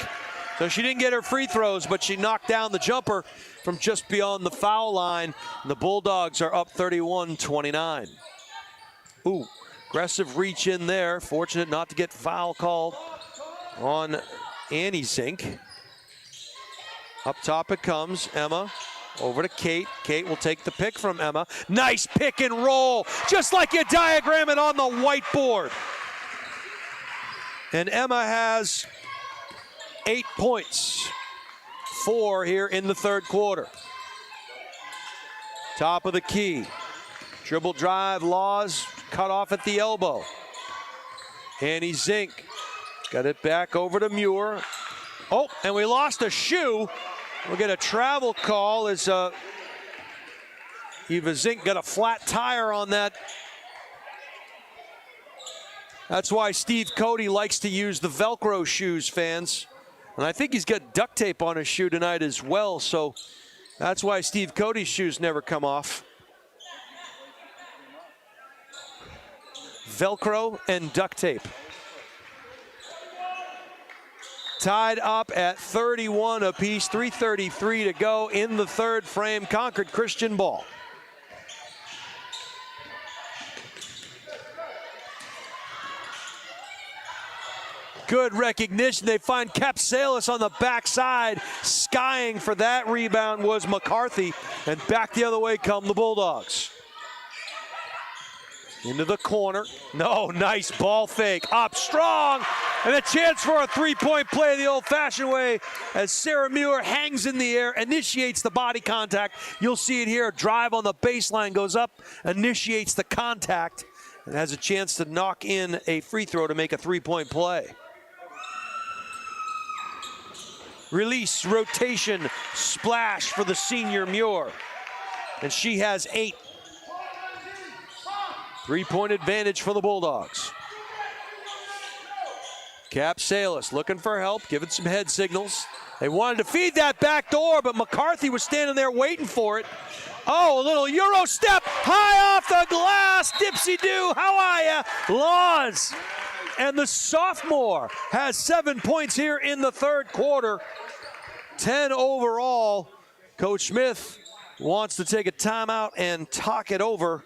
So she didn't get her free throws, but she knocked down the jumper from just beyond the foul line. And the Bulldogs are up 31-29. Ooh, aggressive reach in there. Fortunate not to get foul called on Annie Zink. Up top it comes, Emma. Over to Kate. Kate will take the pick from Emma. Nice pick and roll, just like you diagram it on the whiteboard. And Emma has 8 points. 4 here in the third quarter. Top of the key. Dribble drive, Laws cut off at the elbow. Annie Zink got it back over to Muir. Oh, and we lost a shoe. We'll get a travel call as Eva Zink got a flat tire on that. That's why Steve Cody likes to use the Velcro shoes, fans. And I think he's got duct tape on his shoe tonight as well, so that's why Steve Cody's shoes never come off. Velcro and duct tape. Tied up at 31 apiece, 3:33 to go in the third frame. Concord Christian ball. Good recognition. They find Capsalis on the backside. Skying for that rebound was McCarthy. And back the other way come the Bulldogs. Into the corner. No, nice ball fake. Up strong. And a chance for a three-point play the old-fashioned way as Sarah Muir hangs in the air, initiates the body contact. You'll see it here. Drive on the baseline, goes up, initiates the contact, and has a chance to knock in a free throw to make a three-point play. Release, rotation, splash for the senior Muir. And she has 8. Three-point advantage for the Bulldogs. Capsalis looking for help, giving some head signals. They wanted to feed that back door, but McCarthy was standing there waiting for it. Oh, a little Euro step, high off the glass. Dipsy-doo, how are ya? Laws. And the sophomore has 7 points here in the third quarter. 10 overall. Coach Smith wants to take a timeout and talk it over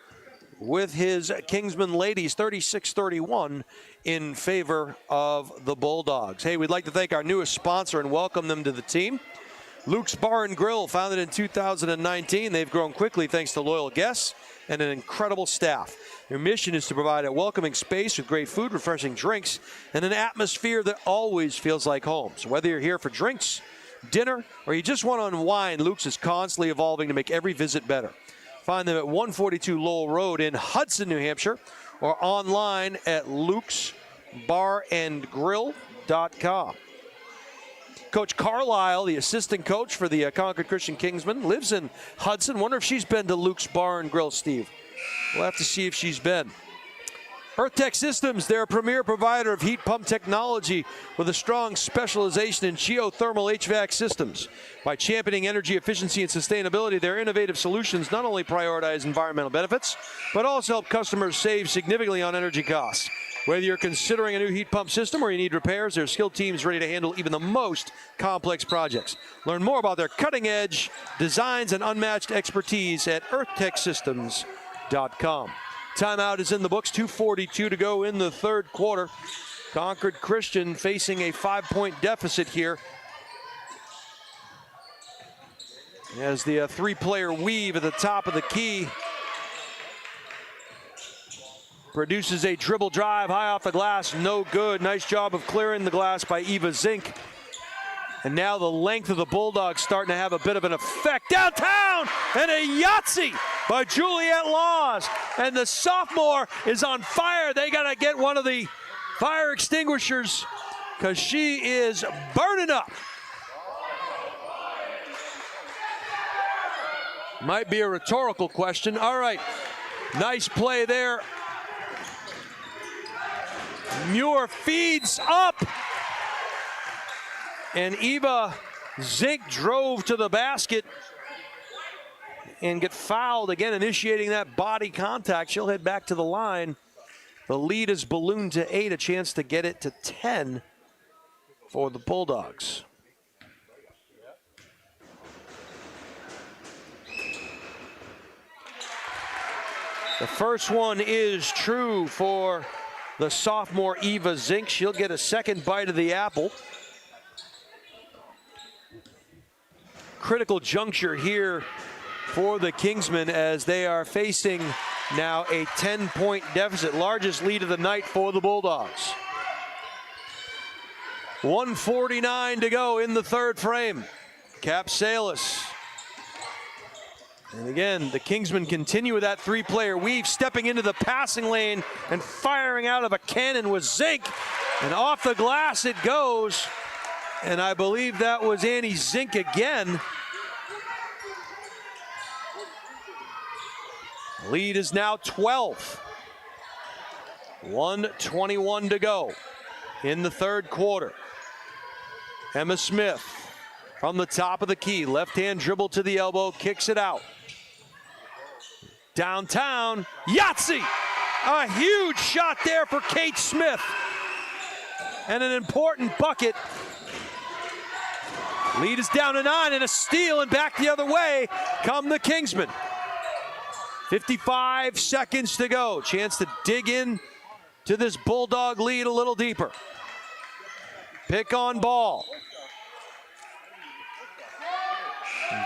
with his Kingsmen ladies, 36-31 in favor of the Bulldogs. Hey, we'd like to thank our newest sponsor and welcome them to the team. Luke's Bar and Grill, founded in 2019. They've grown quickly thanks to loyal guests and an incredible staff. Their mission is to provide a welcoming space with great food, refreshing drinks, and an atmosphere that always feels like home. So whether you're here for drinks, dinner, or you just want to unwind, Luke's is constantly evolving to make every visit better. Find them at 142 Lowell Road in Hudson, New Hampshire, or online at lukes.com. luxbarandgrill.com. Coach Carlisle, the assistant coach for the Concord Christian Kingsmen, lives in Hudson. Wonder if she's been to Luke's Bar and Grill, Steve. We'll have to see if she's been. EarthTech Systems, they're a premier provider of heat pump technology with a strong specialization in geothermal HVAC systems. By championing energy efficiency and sustainability, their innovative solutions not only prioritize environmental benefits, but also help customers save significantly on energy costs. Whether you're considering a new heat pump system or you need repairs, their skilled team is ready to handle even the most complex projects. Learn more about their cutting-edge designs and unmatched expertise at earthtechsystems.com. Timeout is in the books, 2:42 to go in the third quarter. Concord Christian facing a 5-point deficit here, as the three-player weave at the top of the key produces a dribble drive high off the glass, no good. Nice job of clearing the glass by Eva Zink. And now the length of the Bulldogs starting to have a bit of an effect. Downtown, and a Yahtzee by Juliet Laws. And the sophomore is on fire. They got to get one of the fire extinguishers because she is burning up. Might be a rhetorical question. All right, nice play there. Muir feeds up, and Eva Zink drove to the basket and get fouled again, initiating that body contact. She'll head back to the line. The lead is ballooned to 8, a chance to get it to 10 for the Bulldogs. The first one is true for the sophomore Eva Zink. She'll get a second bite of the apple. Critical juncture here for the Kingsmen as they are facing now a 10-point deficit, largest lead of the night for the Bulldogs. 1:49 to go in the third frame. Cap Salis. And again, the Kingsmen continue with that three-player weave, stepping into the passing lane and firing out of a cannon with Zink. And off the glass it goes. And I believe that was Annie Zink again. Lead is now 12. 1:21 to go in the third quarter. Emma Smith from the top of the key. Left-hand dribble to the elbow, kicks it out. Downtown, Yahtzee! A huge shot there for Kate Smith. And an important bucket. Lead is down to 9, and a steal, and back the other way come the Kingsmen. 55 seconds to go. Chance to dig in to this Bulldog lead a little deeper. Pick on ball.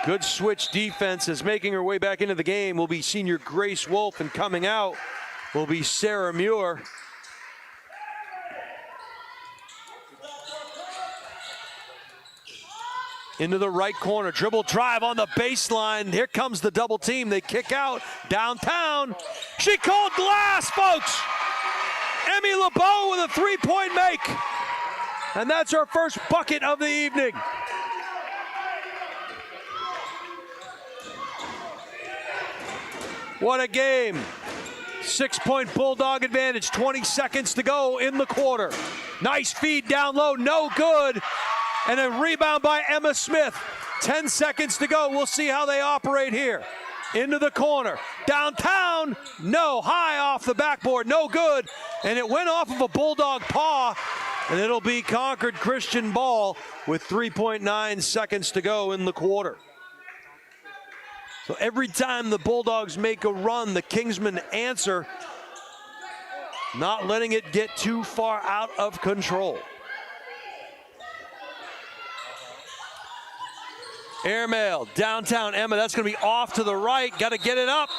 Good switch defense is making her way back into the game will be senior Grace Wolf, and coming out will be Sarah Muir. Into the right corner, dribble drive on the baseline. Here comes the double team. They kick out downtown. She called glass, folks. Emmy LeBeau with a three-point make. And that's her first bucket of the evening. What a game. 6-point Bulldog advantage, 20 seconds to go in the quarter. Nice feed down low, no good. And a rebound by Emma Smith. 10 seconds to go. We'll see how they operate here. Into the corner. Downtown, no. High off the backboard, no good. And it went off of a Bulldog paw. And it'll be Concord Christian ball with 3.9 seconds to go in the quarter. So every time the Bulldogs make a run, the Kingsmen answer, not letting it get too far out of control. Airmail, downtown Emma, that's going to be off to the right. Got to get it up.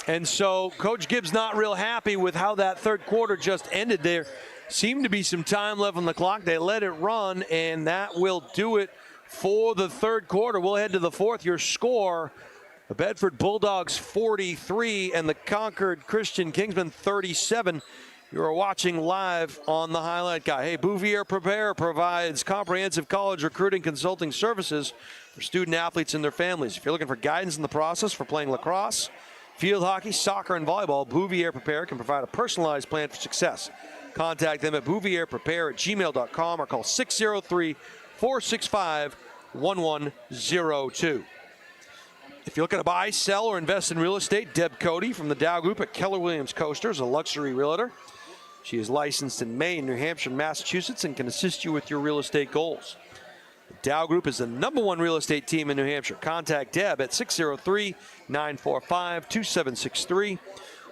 And so Coach Gibbs not real happy with how that third quarter just ended. There seemed to be some time left on the clock. They let it run, and that will do it for the third quarter. We'll head to the fourth. Your score, The Bedford Bulldogs 43 and the Concord Christian Kingsmen 37. You are watching live on the Highlight Guy. Hey, Bouvier Prepare provides comprehensive college recruiting consulting services for student athletes and their families. If you're looking for guidance in the process for playing lacrosse, field hockey, soccer, and volleyball, Bouvier Prepare can provide a personalized plan for success. Contact them at bouvierprepare@gmail.com or call 603-465-1102. If you're looking to buy, sell, or invest in real estate, Deb Cody from the Dow Group at Keller Williams Coaster is a luxury realtor. She is licensed in Maine, New Hampshire, and Massachusetts and can assist you with your real estate goals. The Dow Group is the #1 real estate team in New Hampshire. Contact Deb at 603-945-2763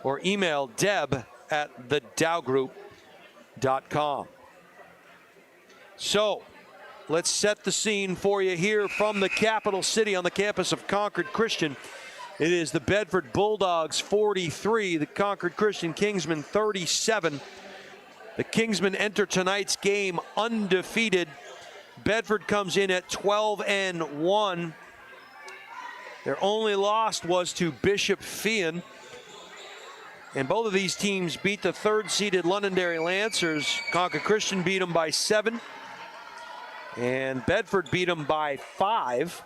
or email deb@thedowgroup.com. So, let's set the scene for you here from the capital city on the campus of Concord Christian. It is the Bedford Bulldogs 43, the Concord Christian Kingsmen 37. The Kingsmen enter tonight's game undefeated. Bedford comes in at 12-1. Their only loss was to Bishop Feehan. And both of these teams beat the third-seeded Londonderry Lancers. Concord Christian beat them by 7. And Bedford beat them by 5.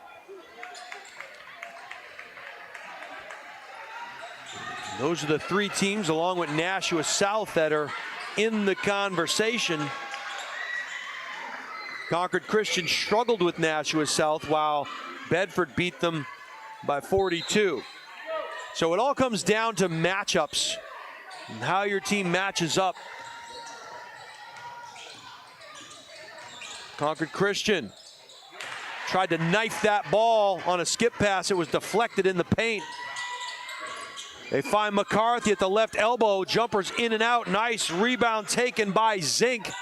Those are the three teams, along with Nashua South, that are in the conversation. Concord Christian struggled with Nashua South, while Bedford beat them by 42. So it all comes down to matchups and how your team matches up. Concord Christian tried to knife that ball on a skip pass. It was deflected in the paint. They find McCarthy at the left elbow. Jumpers in and out. Nice rebound taken by Zink.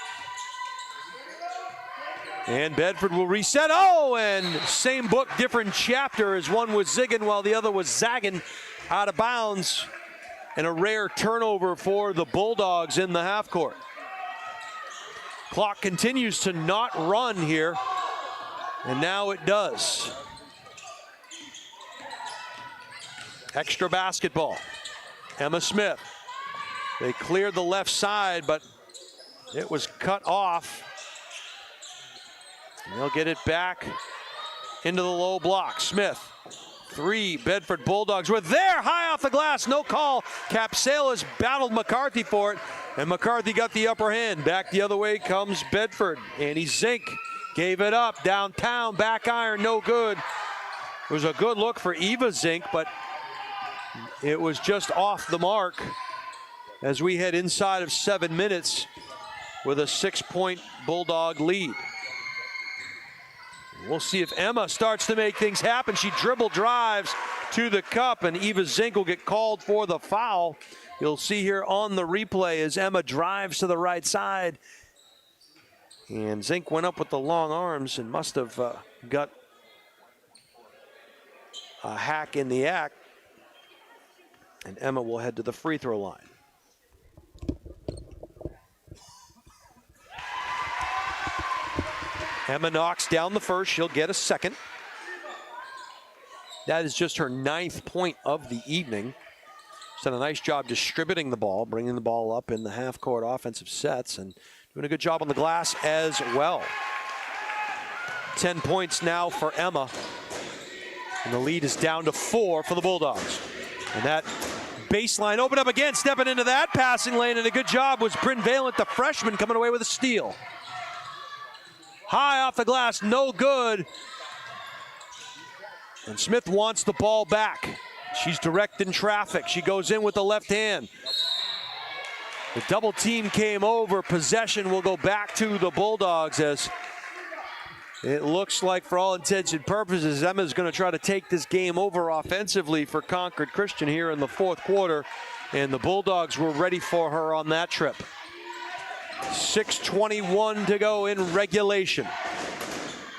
And Bedford will reset. Oh, and same book, different chapter, as one was zigging while the other was zagging out of bounds. And a rare turnover for the Bulldogs in the half court. Clock continues to not run here, and now it does. Extra basketball. Emma Smith. They cleared the left side, but it was cut off. And they'll get it back into the low block. Smith. 3. Bedford Bulldogs were there, high off the glass, no call. Capsalis battled McCarthy for it, and McCarthy got the upper hand. Back the other way comes Bedford. Annie Zink gave it up downtown, back iron, no good. It was a good look for Eva Zink, but it was just off the mark as we head inside of 7 minutes with a 6-point Bulldog lead. We'll see if Emma starts to make things happen. She dribble drives to the cup, and Eva Zink will get called for the foul. You'll see here on the replay as Emma drives to the right side. And Zink went up with the long arms and must have got a hack in the act. And Emma will head to the free throw line. Emma knocks down the first. She'll get a second. That is just her 9th point of the evening. She's done a nice job distributing the ball, bringing the ball up in the half-court offensive sets, and doing a good job on the glass as well. 10 points now for Emma. And the lead is down to 4 for the Bulldogs. And that baseline open up again, stepping into that passing lane, and a good job was Bryn Valent, the freshman, coming away with a steal. High off the glass, no good. And Smith wants the ball back. She's directing traffic. She goes in with the left hand. The double team came over. Possession will go back to the Bulldogs, as it looks like, for all intents and purposes, Emma's going to try to take this game over offensively for Concord Christian here in the 4th quarter. And the Bulldogs were ready for her on that trip. 6:21 to go in regulation.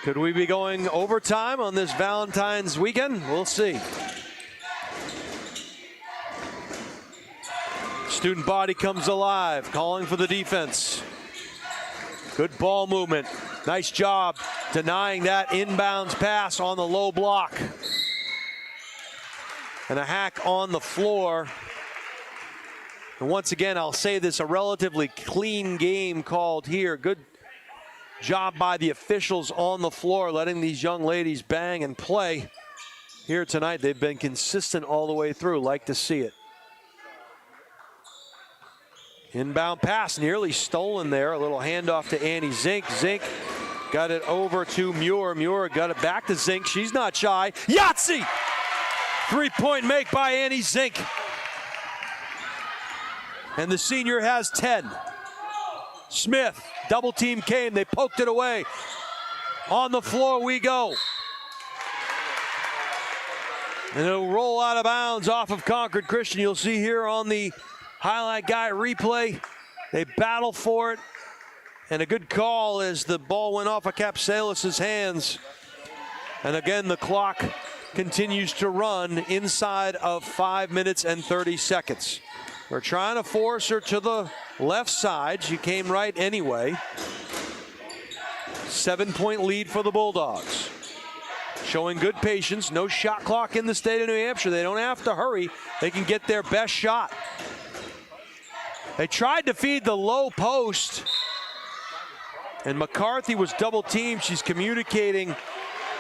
Could we be going overtime on this Valentine's weekend? We'll see. Student body comes alive, calling for the defense. Good ball movement. Nice job denying that inbounds pass on the low block. and a hack on the floor. And once again, I'll say this, a relatively clean game called here. Good job by the officials on the floor, letting these young ladies bang and play here tonight. They've been consistent all the way through. Like to see it. Inbound pass nearly stolen there. A little handoff to Annie Zink. Zink got it over to Muir. Muir got it back to Zink. She's not shy. Yahtzee! Three-point make by Annie Zink. And the senior has 10. Smith, double team came. They poked it away. On the floor we go. And it'll roll out of bounds off of Concord Christian. You'll see here on the highlight guy replay. They battle for it. And a good call as the ball went off of Capsalis' hands. And again, the clock continues to run inside of 5 minutes and 30 seconds. We're trying to force her to the left side. She came right anyway. 7-point lead for the Bulldogs. Showing good patience. No shot clock in the state of New Hampshire. They don't have to hurry. They can get their best shot. They tried to feed the low post. And McCarthy was double teamed. She's communicating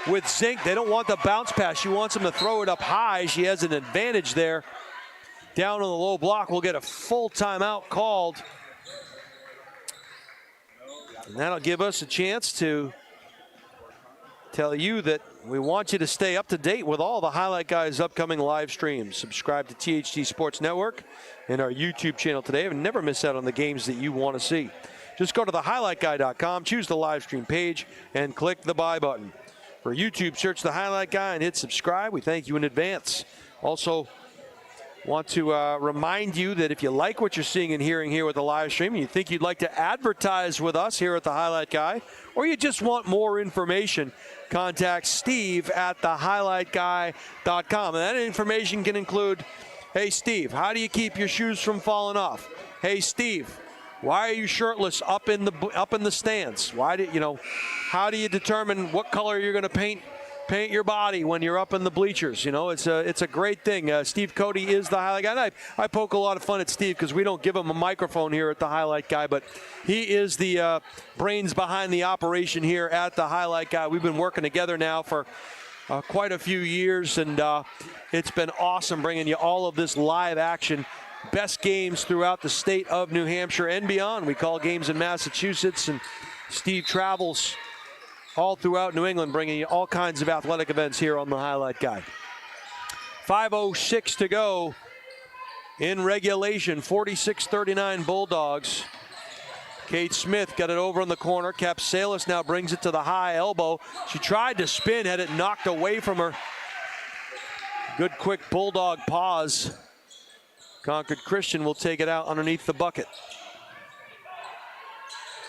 with Zink. They don't want the bounce pass. She wants him to throw it up high. She has an advantage there. Down on the low block, we'll get a full timeout called. And that'll give us a chance to tell you that we want you to stay up to date with all the Highlight Guys' upcoming live streams. Subscribe to THT Sports Network and our YouTube channel today and never miss out on the games that you want to see. Just go to thehighlightguy.com, choose the live stream page, and click the buy button. For YouTube, search The Highlight Guy and hit subscribe. We thank you in advance. Also, want to remind you that if you like what you're seeing and hearing here with the live stream, and you think you'd like to advertise with us here at the Highlight Guy, or you just want more information, contact Steve at thehighlightguy.com. And that information can include, hey, Steve, how do you keep your shoes from falling off? Hey, Steve, why are you shirtless up in the stands? Why do how do you determine what color you're going to paint your body when you're up in the bleachers? It's a great thing. Steve Cody is the Highlight Guy. And I poke a lot of fun at Steve because we don't give him a microphone here at the Highlight Guy, but he is the brains behind the operation here at the Highlight Guy. We've been working together now for quite a few years, and it's been awesome bringing you all of this live action. Best games throughout the state of New Hampshire and beyond. We call games in Massachusetts, and Steve travels all throughout New England, bringing you all kinds of athletic events here on the Highlight Guy. 5:06 to go in regulation. 46-39 Bulldogs. Kate Smith got it over in the corner. Capsalis now brings it to the high elbow. She tried to spin, had it knocked away from her. Good quick Bulldog pause. Concord Christian will take it out underneath the bucket.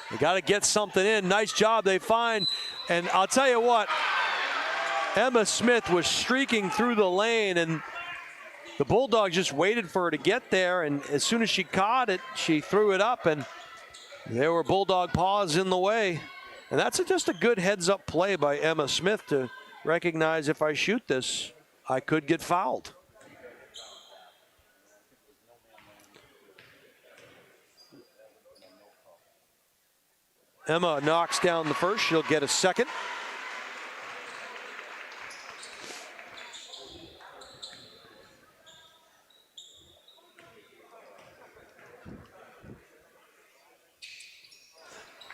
They got to get something in. Nice job they find. And I'll tell you what, Emma Smith was streaking through the lane, and the Bulldogs just waited for her to get there. And as soon as she caught it, she threw it up, and there were Bulldog paws in the way. And that's just a good heads-up play by Emma Smith to recognize, if I shoot this, I could get fouled. Emma knocks down the first. She'll get a second.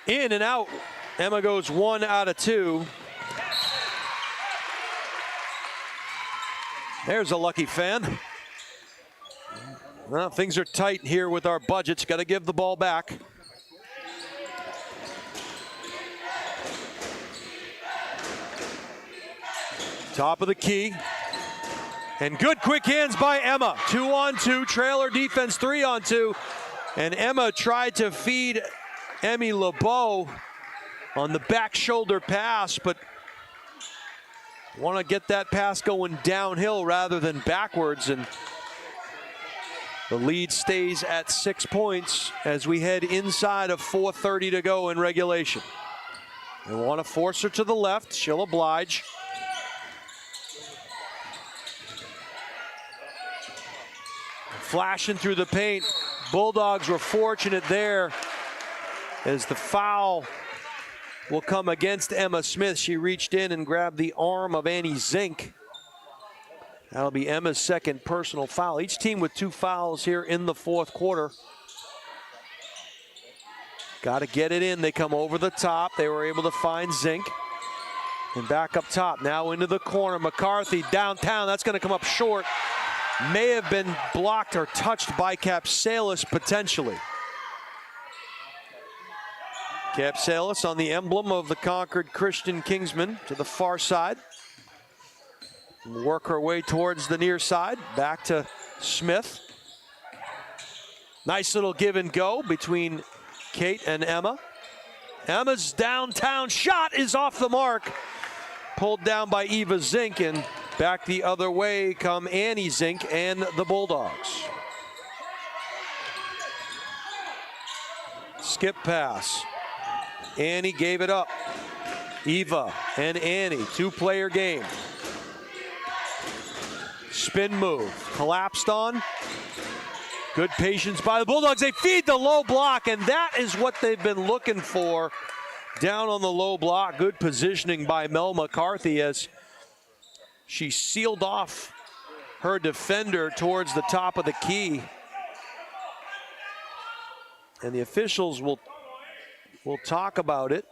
In and out. Emma goes 1 out of 2. There's a lucky fan. Well, things are tight here with our budgets. Got to give the ball back. Top of the key. And good quick hands by Emma. 2-on-2, trailer defense, 3-on-2. And Emma tried to feed Emmy LeBeau on the back shoulder pass, but want to get that pass going downhill rather than backwards. And the lead stays at 6 points as we head inside of 4:30 to go in regulation. They want to force her to the left. She'll oblige. flashing through the paint. Bulldogs were fortunate there as the foul will come against Emma Smith. She reached in and grabbed the arm of Annie Zink. That'll be Emma's second personal foul. Each team with 2 fouls here in the fourth quarter. Got to get it in. They come over the top. They were able to find Zink. And back up top, now into the corner. McCarthy downtown, that's going to come up short. May have been blocked or touched by Capsalis potentially. Capsalis on the emblem of the Concord Christian Kingsmen to the far side. Work her way towards the near side, back to Smith. Nice little give and go between Kate and Emma. Emma's downtown shot is off the mark. Pulled down by Eva Zink, and back the other way come Annie Zink and the Bulldogs. Skip pass. Annie gave it up. Eva and Annie, 2-player game. Spin move, collapsed on. Good patience by the Bulldogs. They feed the low block, and that is what they've been looking for. Down on the low block, good positioning by Mel McCarthy as she sealed off her defender towards the top of the key. And the officials will talk about it.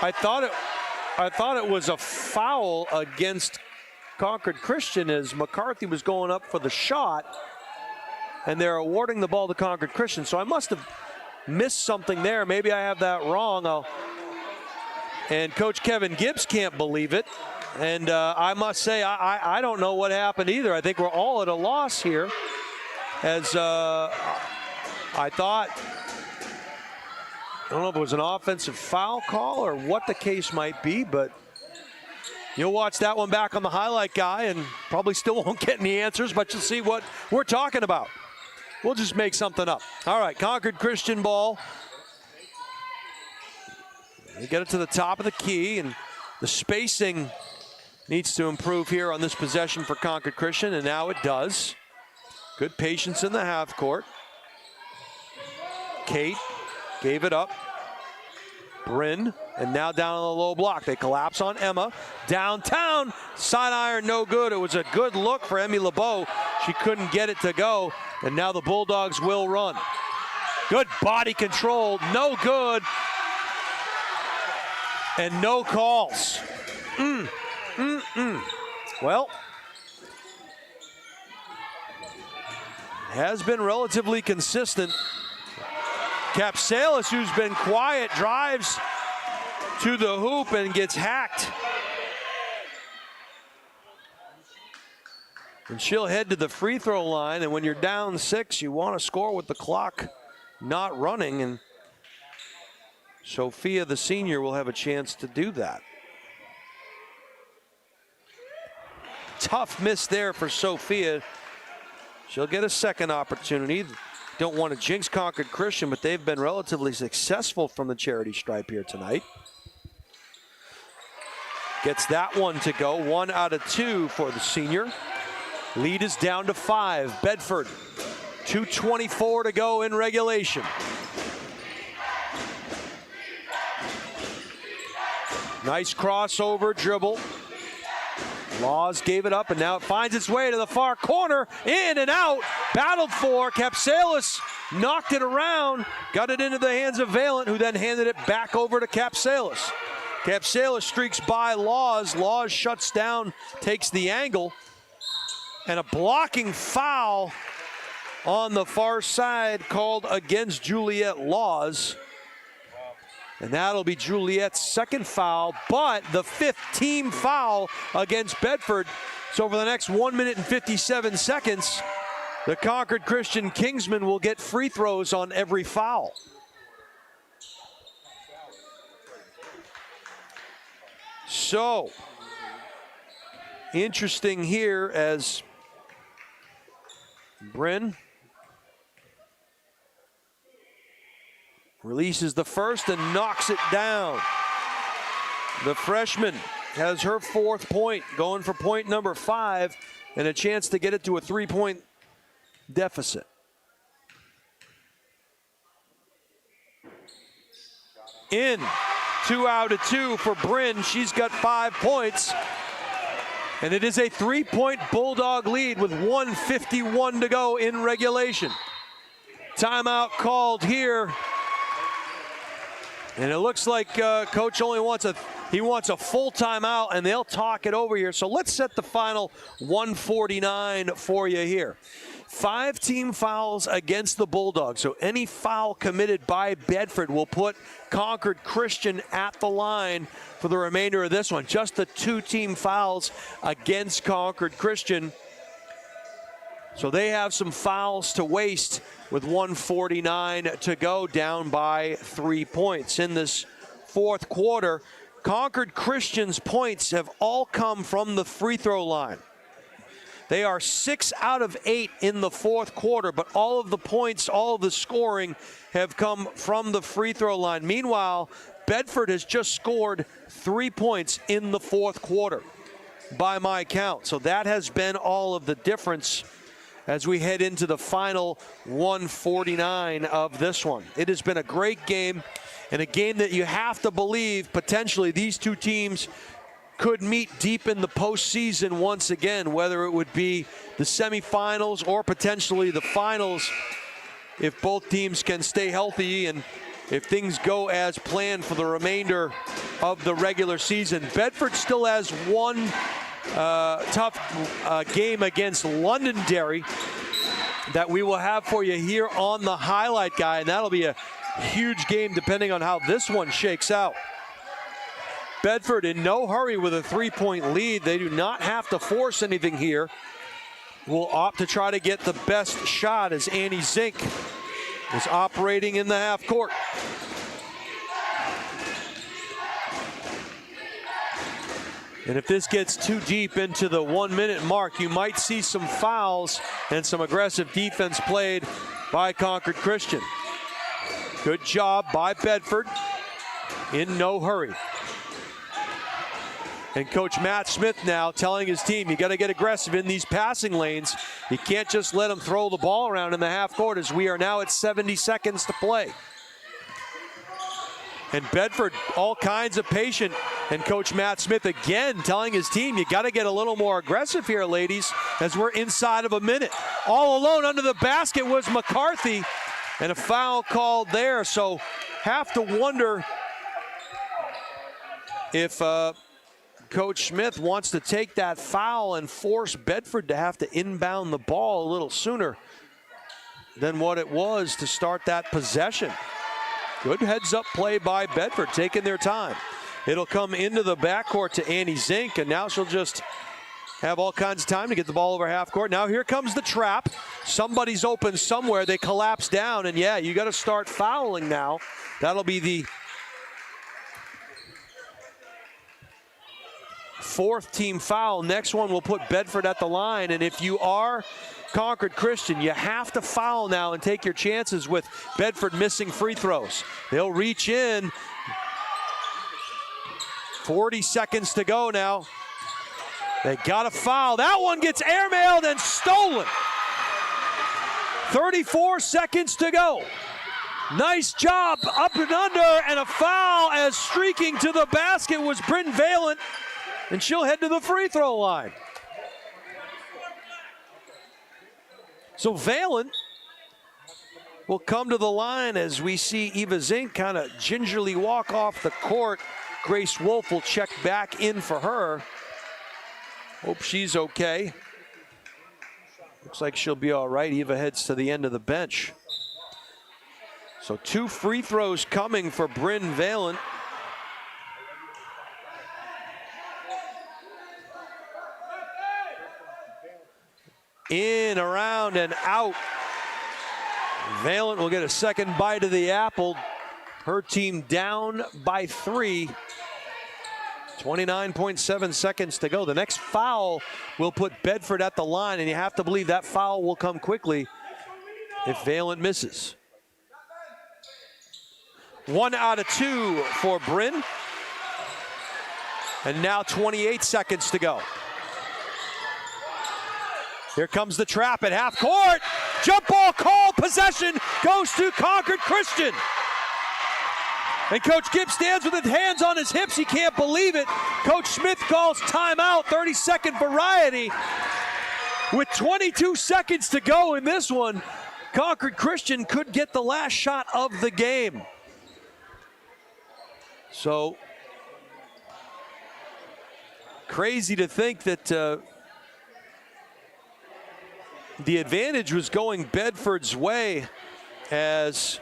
I thought it was a foul against Concord Christian as McCarthy was going up for the shot, and they're awarding the ball to Concord Christian. So I must have missed something there. Maybe I have that wrong. And Coach Kevin Gibbs can't believe it. And I must say, I don't know what happened either. I think we're all at a loss here, as I thought, I don't know if it was an offensive foul call or what the case might be, but you'll watch that one back on the highlight guy and probably still won't get any answers, but you'll see what we're talking about. We'll just make something up. All right, Concord Christian ball. They get it to the top of the key, and the spacing needs to improve here on this possession for Concord Christian, and now it does. Good patience in the half court. Kate gave it up. Bryn, and now down on the low block. They collapse on Emma. Downtown, side iron, no good. It was a good look for Emmy LeBeau. She couldn't get it to go, and now the Bulldogs will run. Good body control, no good. And no calls. Well, has been relatively consistent. Capsalis, who's been quiet, drives to the hoop and gets hacked. And she'll head to the free throw line, and when you're down 6, you want to score with the clock not running, and Sophia, the senior, will have a chance to do that. Tough miss there for Sophia. She'll get a second opportunity. Don't want to jinx Concord Christian, but they've been relatively successful from the charity stripe here tonight. Gets that one to go. 1 out of 2 for the senior. Lead is down to 5. Bedford, 2:24 to go in regulation. Nice crossover dribble. Laws gave it up, and now it finds its way to the far corner. In and out. Battled for. Capsalis knocked it around. Got it into the hands of Valent, who then handed it back over to Capsalis. Capsalis streaks by Laws. Laws shuts down, takes the angle. And a blocking foul on the far side called against Juliet Laws. And that'll be Juliet's second foul, but the 5th team foul against Bedford. So over the next 1 minute and 57 seconds, the Concord Christian Kingsmen will get free throws on every foul. So, interesting here as Bryn releases the first and knocks it down. The freshman has her 4th point, going for point number 5, and a chance to get it to a 3-point deficit. In, 2 out of 2 for Bryn. She's got 5 points. And it is a 3-point Bulldog lead with 1:51 to go in regulation. Timeout called here. And it looks like Coach only wants a full timeout, and they'll talk it over here. So let's set the final 149 for you here. 5 team fouls against the Bulldogs. So any foul committed by Bedford will put Concord Christian at the line for the remainder of this one. Just the 2 team fouls against Concord Christian. So they have some fouls to waste with 1:49 to go, down by 3 points. In this 4th quarter, Concord Christian's points have all come from the free throw line. They are 6 out of 8 in the 4th quarter, but all of the points, all of the scoring have come from the free throw line. Meanwhile, Bedford has just scored 3 points in the 4th quarter by my count. So that has been all of the difference as we head into the final 149 of this one. It has been a great game, and a game that you have to believe potentially these 2 teams could meet deep in the postseason once again, whether it would be the semifinals or potentially the finals if both teams can stay healthy and if things go as planned for the remainder of the regular season. Bedford still has one tough game against Londonderry that we will have for you here on the highlight guy, and that'll be a huge game depending on how this one shakes out. Bedford in no hurry with a 3-point lead. They do not have to force anything here. Will opt to try to get the best shot as Annie Zink is operating in the half court. And if this gets too deep into the 1-minute mark, you might see some fouls and some aggressive defense played by Concord Christian. Good job by Bedford in no hurry. And Coach Matt Smith now telling his team, you got to get aggressive in these passing lanes. You can't just let them throw the ball around in the half court, as we are now at 70 seconds to play. And Bedford, all kinds of patient. And Coach Matt Smith again telling his team, you got to get a little more aggressive here, ladies, as we're inside of a minute. All alone under the basket was McCarthy, and a foul called there. So have to wonder if Coach Smith wants to take that foul and force Bedford to have to inbound the ball a little sooner than what it was to start that possession. Good heads-up play by Bedford, taking their time. It'll come into the backcourt to Annie Zink, and now she'll just have all kinds of time to get the ball over half court. Now here comes the trap. Somebody's open somewhere. They collapse down, and yeah, you got to start fouling now. That'll be the 4th team foul. Next one will put Bedford at the line, and if you are Concord Christian, you have to foul now and take your chances with Bedford missing free throws. They'll reach in. 40 seconds to go now. They got a foul. That one gets airmailed and stolen. 34 seconds to go. Nice job up and under, and a foul as streaking to the basket was Bryn Valent, and she'll head to the free throw line. So Valent will come to the line as we see Eva Zink kind of gingerly walk off the court. Grace Wolf will check back in for her. Hope she's okay. Looks like she'll be all right. Eva heads to the end of the bench. So 2 free throws coming for Bryn Valent. In, around, and out. Valent will get a second bite of the apple. Her team down by 3. 29.7 seconds to go. The next foul will put Bedford at the line, and you have to believe that foul will come quickly if Valent misses. 1 out of 2 for Bryn. And now 28 seconds to go. Here comes the trap at half court. Jump ball called. Possession goes to Concord Christian. And Coach Gibbs stands with his hands on his hips. He can't believe it. Coach Smith calls timeout, 30-second variety. With 22 seconds to go in this one, Concord Christian could get the last shot of the game. So, crazy to think that the advantage was going Bedford's way, as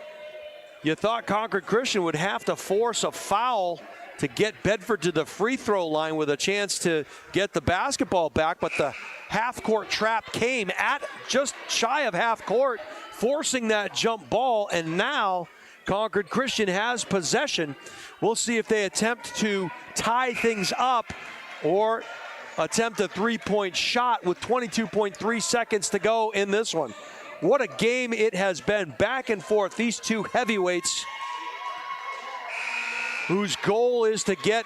you thought Concord Christian would have to force a foul to get Bedford to the free throw line with a chance to get the basketball back, but the half-court trap came at just shy of half court, forcing that jump ball, and now Concord Christian has possession. We'll see if they attempt to tie things up or attempt a three-point shot with 22.3 seconds to go in this one. What a game it has been, back and forth. These two heavyweights whose goal is to get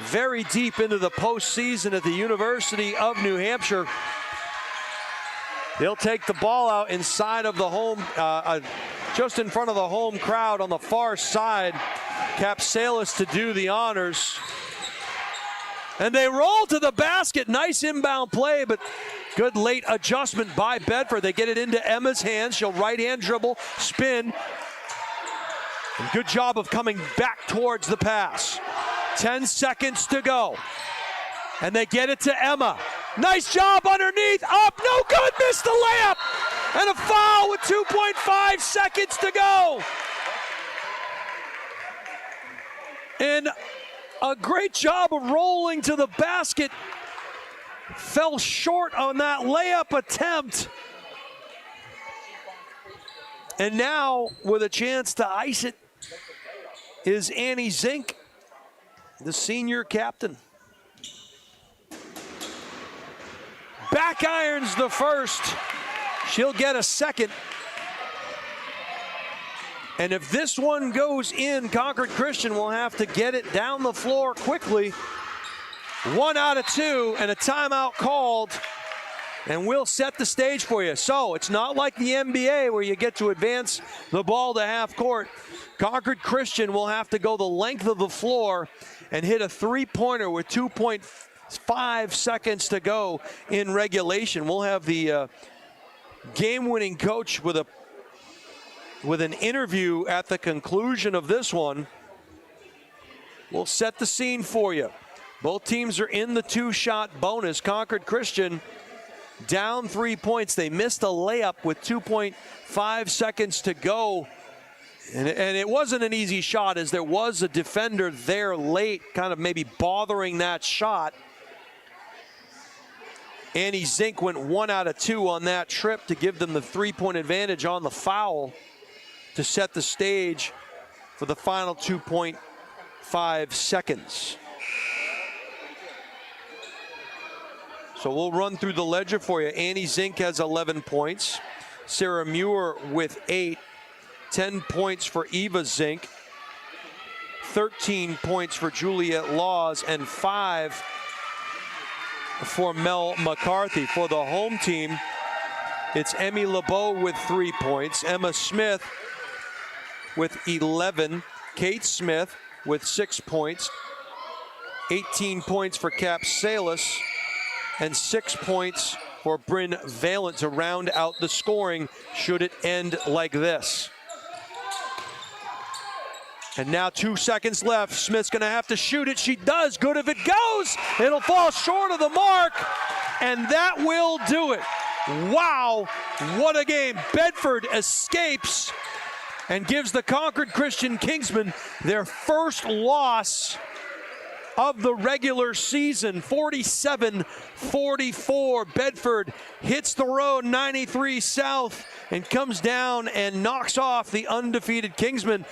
very deep into the postseason at the University of New Hampshire. They'll take the ball out inside of the home, just in front of the home crowd on the far side. Capsalis to do the honors. And they roll to the basket. Nice inbound play, but good late adjustment by Bedford. They get it into Emma's hands. She'll right-hand dribble, spin. And good job of coming back towards the pass. 10 seconds to go. And they get it to Emma. Nice job underneath, up, no good, missed the layup. And a foul with 2.5 seconds to go. And a great job of rolling to the basket. Fell short on that layup attempt. And now with a chance to ice it is Annie Zink, the senior captain. Back irons the first. She'll get a second. And if this one goes in, Concord Christian will have to get it down the floor quickly. 1 out of 2 and a timeout called. And we'll set the stage for you. So it's not like the NBA where you get to advance the ball to half court. Concord Christian will have to go the length of the floor and hit a three-pointer with 2.5 seconds to go in regulation. We'll have the game-winning coach with an interview at the conclusion of this one. We'll set the scene for you. Both teams are in the two-shot bonus. Concord Christian down 3 points. They missed a layup with 2.5 seconds to go. And it wasn't an easy shot, as there was a defender there late, kind of maybe bothering that shot. Annie Zink went 1 out of 2 on that trip to give them the three-point advantage on the foul to set the stage for the final 2.5 seconds. So we'll run through the ledger for you. Annie Zink has 11 points. Sarah Muir with 8. 10 points for Eva Zink. 13 points for Juliet Laws, and 5 for Mel McCarthy. For the home team, it's Emmy LeBeau with 3 points. Emma Smith with 11. Kate Smith with 6 points. 18 points for Cap Salis. And 6 points for Bryn Valent to round out the scoring should it end like this. And now 2 seconds left. Smith's gonna have to shoot it. She does. Good if it goes. It'll fall short of the mark. And that will do it. Wow, what a game. Bedford escapes and gives the Concord Christian Kingsmen their first loss of the regular season. 47-44. Bedford hits the road 93 south and comes down and knocks off the undefeated Kingsmen.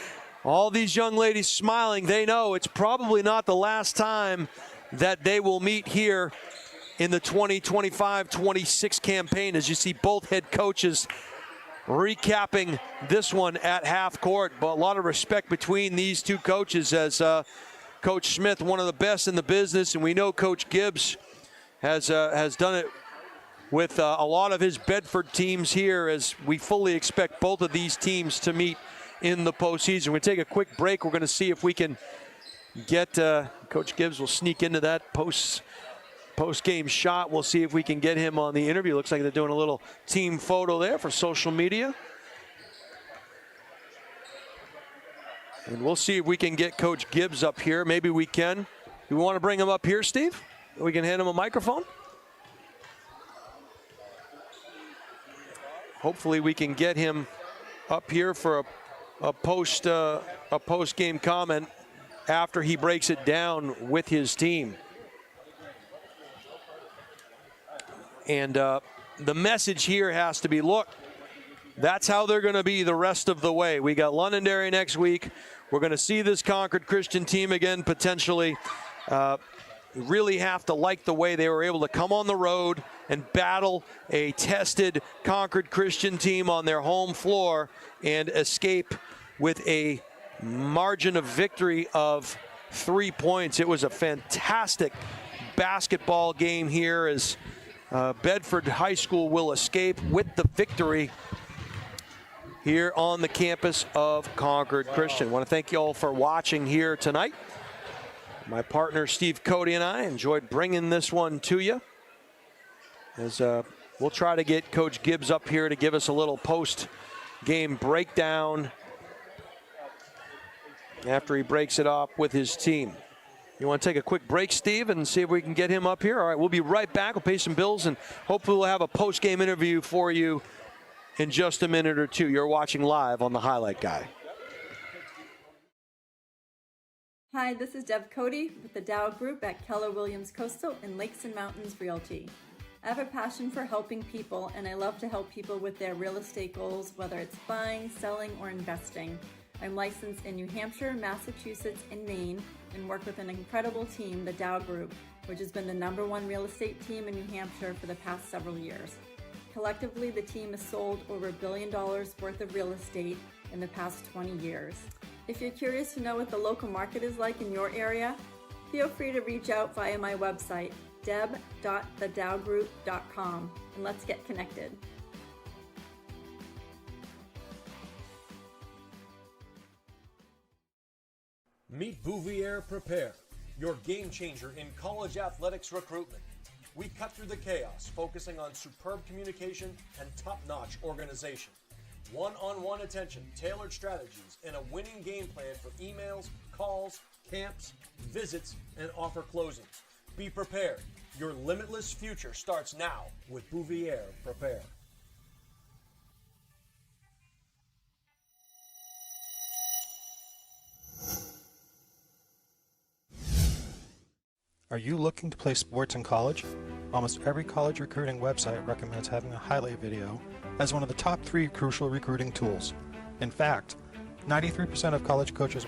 All these young ladies smiling. They know it's probably not the last time that they will meet here in the 2025-26 campaign, as you see both head coaches recapping this one at half court. But a lot of respect between these two coaches, as Coach Smith, one of the best in the business, and we know Coach Gibbs has done it with a lot of his Bedford teams here, as we fully expect both of these teams to meet in the postseason. We're going to take a quick break. We're going to see if we can get Coach Gibbs will sneak into that post-game shot. We'll see if we can get him on the interview. Looks like they're doing a little team photo there for social media. And we'll see if we can get Coach Gibbs up here. Maybe we can. Do we want to bring him up here, Steve? We can hand him a microphone. Hopefully we can get him up here for a post-game comment after he breaks it down with his team. And the message here has to be, look, that's how they're going to be the rest of the way. We got Londonderry next week. We're going to see this Concord Christian team again, potentially. Really have to like the way they were able to come on the road and battle a tested Concord Christian team on their home floor and escape with a margin of victory of 3 points. It was a fantastic basketball game here, as Bedford High School will escape with the victory here on the campus of Concord Christian. I want to thank you all for watching here tonight. My partner Steve Cody and I enjoyed bringing this one to you, as we'll try to get Coach Gibbs up here to give us a little post-game breakdown after he breaks it off with his team. You want to take a quick break, Steve, and see if we can get him up here? All right, we'll be right back. We'll pay some bills, and hopefully we'll have a post-game interview for you in just a minute or two. You're watching live on the Highlight Guy. Hi, this is Deb Cody with the Dow Group at Keller Williams Coastal and Lakes and Mountains Realty. I have a passion for helping people, and I love to help people with their real estate goals, whether it's buying, selling, or investing. I'm licensed in New Hampshire, Massachusetts, and Maine, and work with an incredible team, the Dow Group, which has been the #1 real estate team in New Hampshire for the past several years. Collectively, the team has sold over $1 billion worth of real estate in the past 20 years. If you're curious to know what the local market is like in your area, feel free to reach out via my website, deb.thedowgroup.com, and let's get connected. Meet Bouvier Prepare, your game changer in college athletics recruitment. We cut through the chaos, focusing on superb communication and top-notch organization. One-on-one attention, tailored strategies, and a winning game plan for emails, calls, camps, visits, and offer closings. Be prepared. Your limitless future starts now with Bouvier Prepare. Are you looking to play sports in college? Almost every college recruiting website recommends having a highlight video as one of the top 3 crucial recruiting tools. In fact, 93% of college coaches.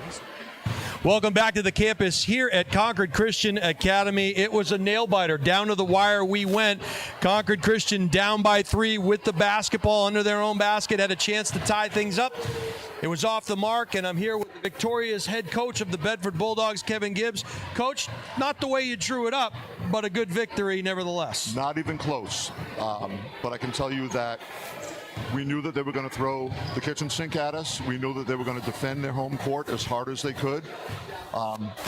Welcome back to the campus here at Concord Christian Academy. It was a nail-biter. Down to the wire we went. Concord Christian down by 3 with the basketball under their own basket. Had a chance to tie things up. It was off the mark, and I'm here with the victorious head coach of the Bedford Bulldogs, Kevin Gibbs. Coach, not the way you drew it up, but a good victory nevertheless. Not even close. But I can tell you that we knew that they were going to throw the kitchen sink at us. We knew that they were going to defend their home court as hard as they could.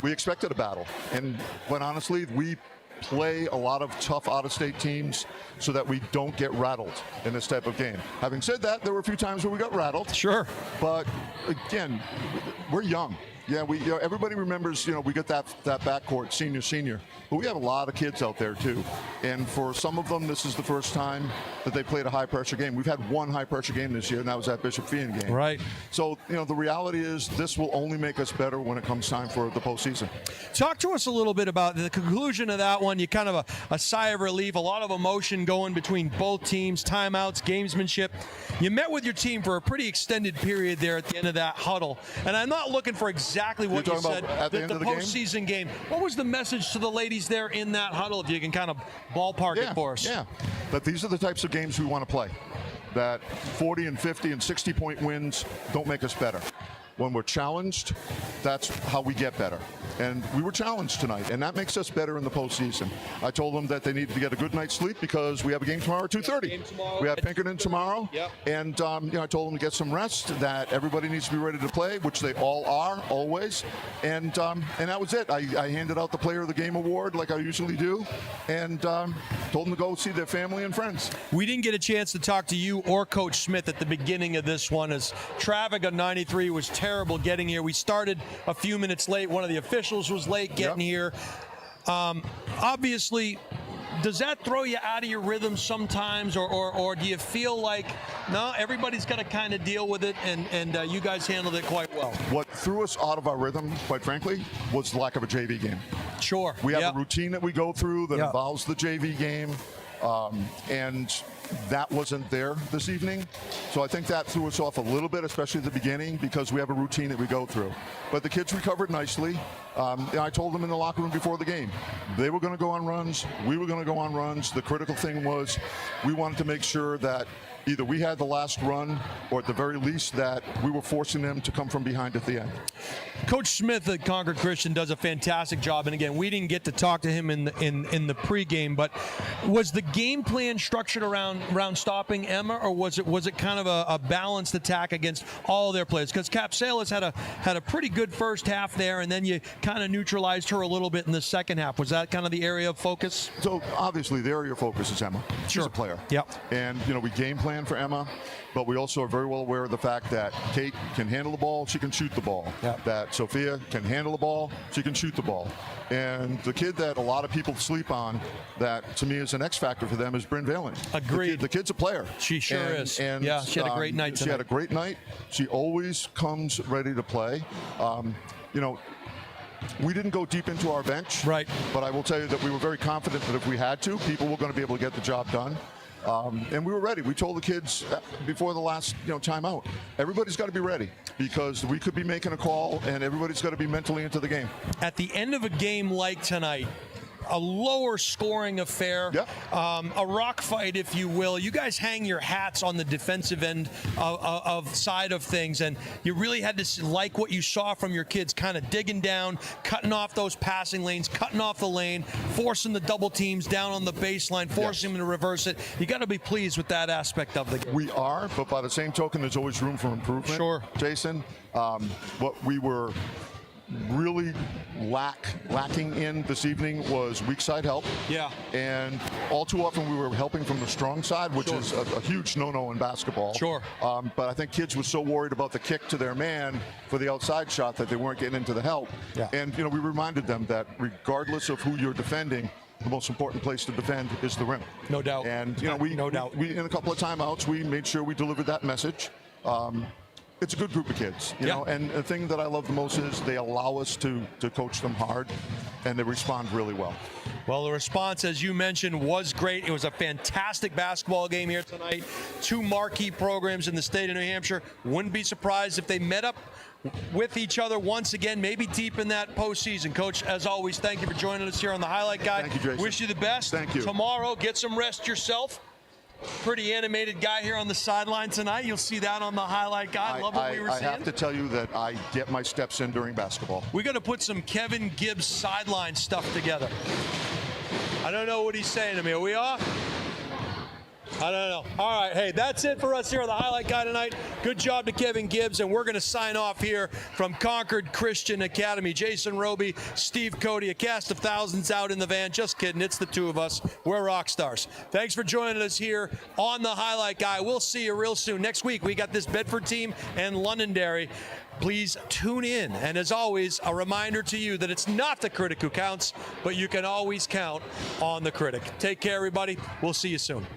We expected a battle. And quite honestly, we play a lot of tough out-of-state teams so that we don't get rattled in this type of game. Having said that, there were a few times where we got rattled. Sure. But again, we're young. Yeah, everybody remembers, we got that backcourt, senior. But we have a lot of kids out there, too. And for some of them, this is the first time that they played a high-pressure game. We've had one high-pressure game this year, and that was that Bishop Feian game. Right. So, the reality is this will only make us better when it comes time for the postseason. Talk to us a little bit about the conclusion of that one. You kind of a sigh of relief, a lot of emotion going between both teams, timeouts, gamesmanship. You met with your team for a pretty extended period there at the end of that huddle. And I'm not looking for exactly what you said at the end of the postseason game. What was the message to the ladies there in that huddle, if you can kind of ballpark it for us? Yeah, but these are the types of games we want to play. That 40 and 50 and 60-point wins don't make us better. when we're challenged, that's how we get better. And we were challenged tonight, and that makes us better in the postseason. I told them that they needed to get a good night's sleep because we have a game tomorrow at 2:30. We have Pinkerton tomorrow, and I told them to get some rest, that everybody needs to be ready to play, which they all are, always. And that was it. I handed out the Player of the Game award like I usually do, and told them to go see their family and friends. We didn't get a chance to talk to you or Coach Smith at the beginning of this one, as traffic on 93 was terrible getting here. We started a few minutes late. One of the officials was late getting here. Obviously, does that throw you out of your rhythm sometimes, or do you feel like, no, everybody's got to kind of deal with it, and you guys handled it quite well? What threw us out of our rhythm, quite frankly, was the lack of a JV game. Sure. We have a routine that we go through that involves the JV game, and that wasn't there this evening. So I think that threw us off a little bit, especially at the beginning, because we have a routine that we go through. But the kids recovered nicely. I told them in the locker room before the game, they were going to go on runs, we were going to go on runs. The critical thing was we wanted to make sure that either we had the last run, or at the very least that we were forcing them to come from behind at the end. Coach Smith at Concord Christian does a fantastic job, and again, we didn't get to talk to him in the pregame, but was the game plan structured around stopping Emma, or was it kind of a balanced attack against all their players? Because Capsalis had a pretty good first half there, and then you kind of neutralized her a little bit in the second half. Was that kind of the area of focus? So obviously the area of focus is Emma. She's a player. Yep. And we game plan for Emma, but we also are very well aware of the fact that Kate can handle the ball, she can shoot the ball. Yep. That Sophia can handle the ball, she can shoot the ball. And the kid that a lot of people sleep on, that to me is an X factor for them, is Bryn Valen. Agreed. The kid's a player. She sure is. And yeah, she had a great night tonight. She had a great night. She always comes ready to play. We didn't go deep into our bench, right? But I will tell you that we were very confident that if we had to, people were going to be able to get the job done. And we were ready. We told the kids before the last timeout, everybody's got to be ready, because we could be making a call, and everybody's got to be mentally into the game. At the end of a game like tonight, a lower scoring affair, a rock fight, if you will. You guys hang your hats on the defensive end of side of things, and you really had to like what you saw from your kids, kind of digging down, cutting off those passing lanes, cutting off the lane, forcing the double teams down on the baseline, forcing them to reverse it. You got to be pleased with that aspect of the game. We are, but by the same token, there's always room for improvement. Sure. Jason, what we were really lacking in this evening was weak side help. Yeah. And all too often we were helping from the strong side, which is a huge no-no in basketball. Sure. But I think kids were so worried about the kick to their man for the outside shot that they weren't getting into the help. Yeah. And we reminded them that regardless of who you're defending, the most important place to defend is the rim. No doubt. And we in a couple of timeouts, we made sure we delivered that message. It's a good group of kids, you know, and the thing that I love the most is they allow us to coach them hard, and they respond really well. Well, the response, as you mentioned, was great. It was a fantastic basketball game here tonight. Two marquee programs in the state of New Hampshire. Wouldn't be surprised if they met up with each other once again, maybe deep in that postseason. Coach, as always, thank you for joining us here on the Highlight Guy. Thank you, Jason. Wish you the best. Thank you. Tomorrow, get some rest yourself. Pretty animated guy here on the sideline tonight. You'll see that on the Highlight Guy. Love what we were seeing. I have to tell you that I get my steps in during basketball. We're going to put some Kevin Gibbs sideline stuff together. I don't know what he's saying to me. Are we off? I don't know. All right. Hey, that's it for us here on the Highlight Guy tonight. Good job to Kevin Gibbs, and we're going to sign off here from Concord Christian Academy. Jason Roby, Steve Cody, a cast of thousands out in the van. Just kidding. It's the two of us. We're rock stars. Thanks for joining us here on the Highlight Guy. We'll see you real soon. Next week, we got this Bedford team and Londonderry. Please tune in. And as always, a reminder to you that it's not the critic who counts, but you can always count on the critic. Take care, everybody. We'll see you soon.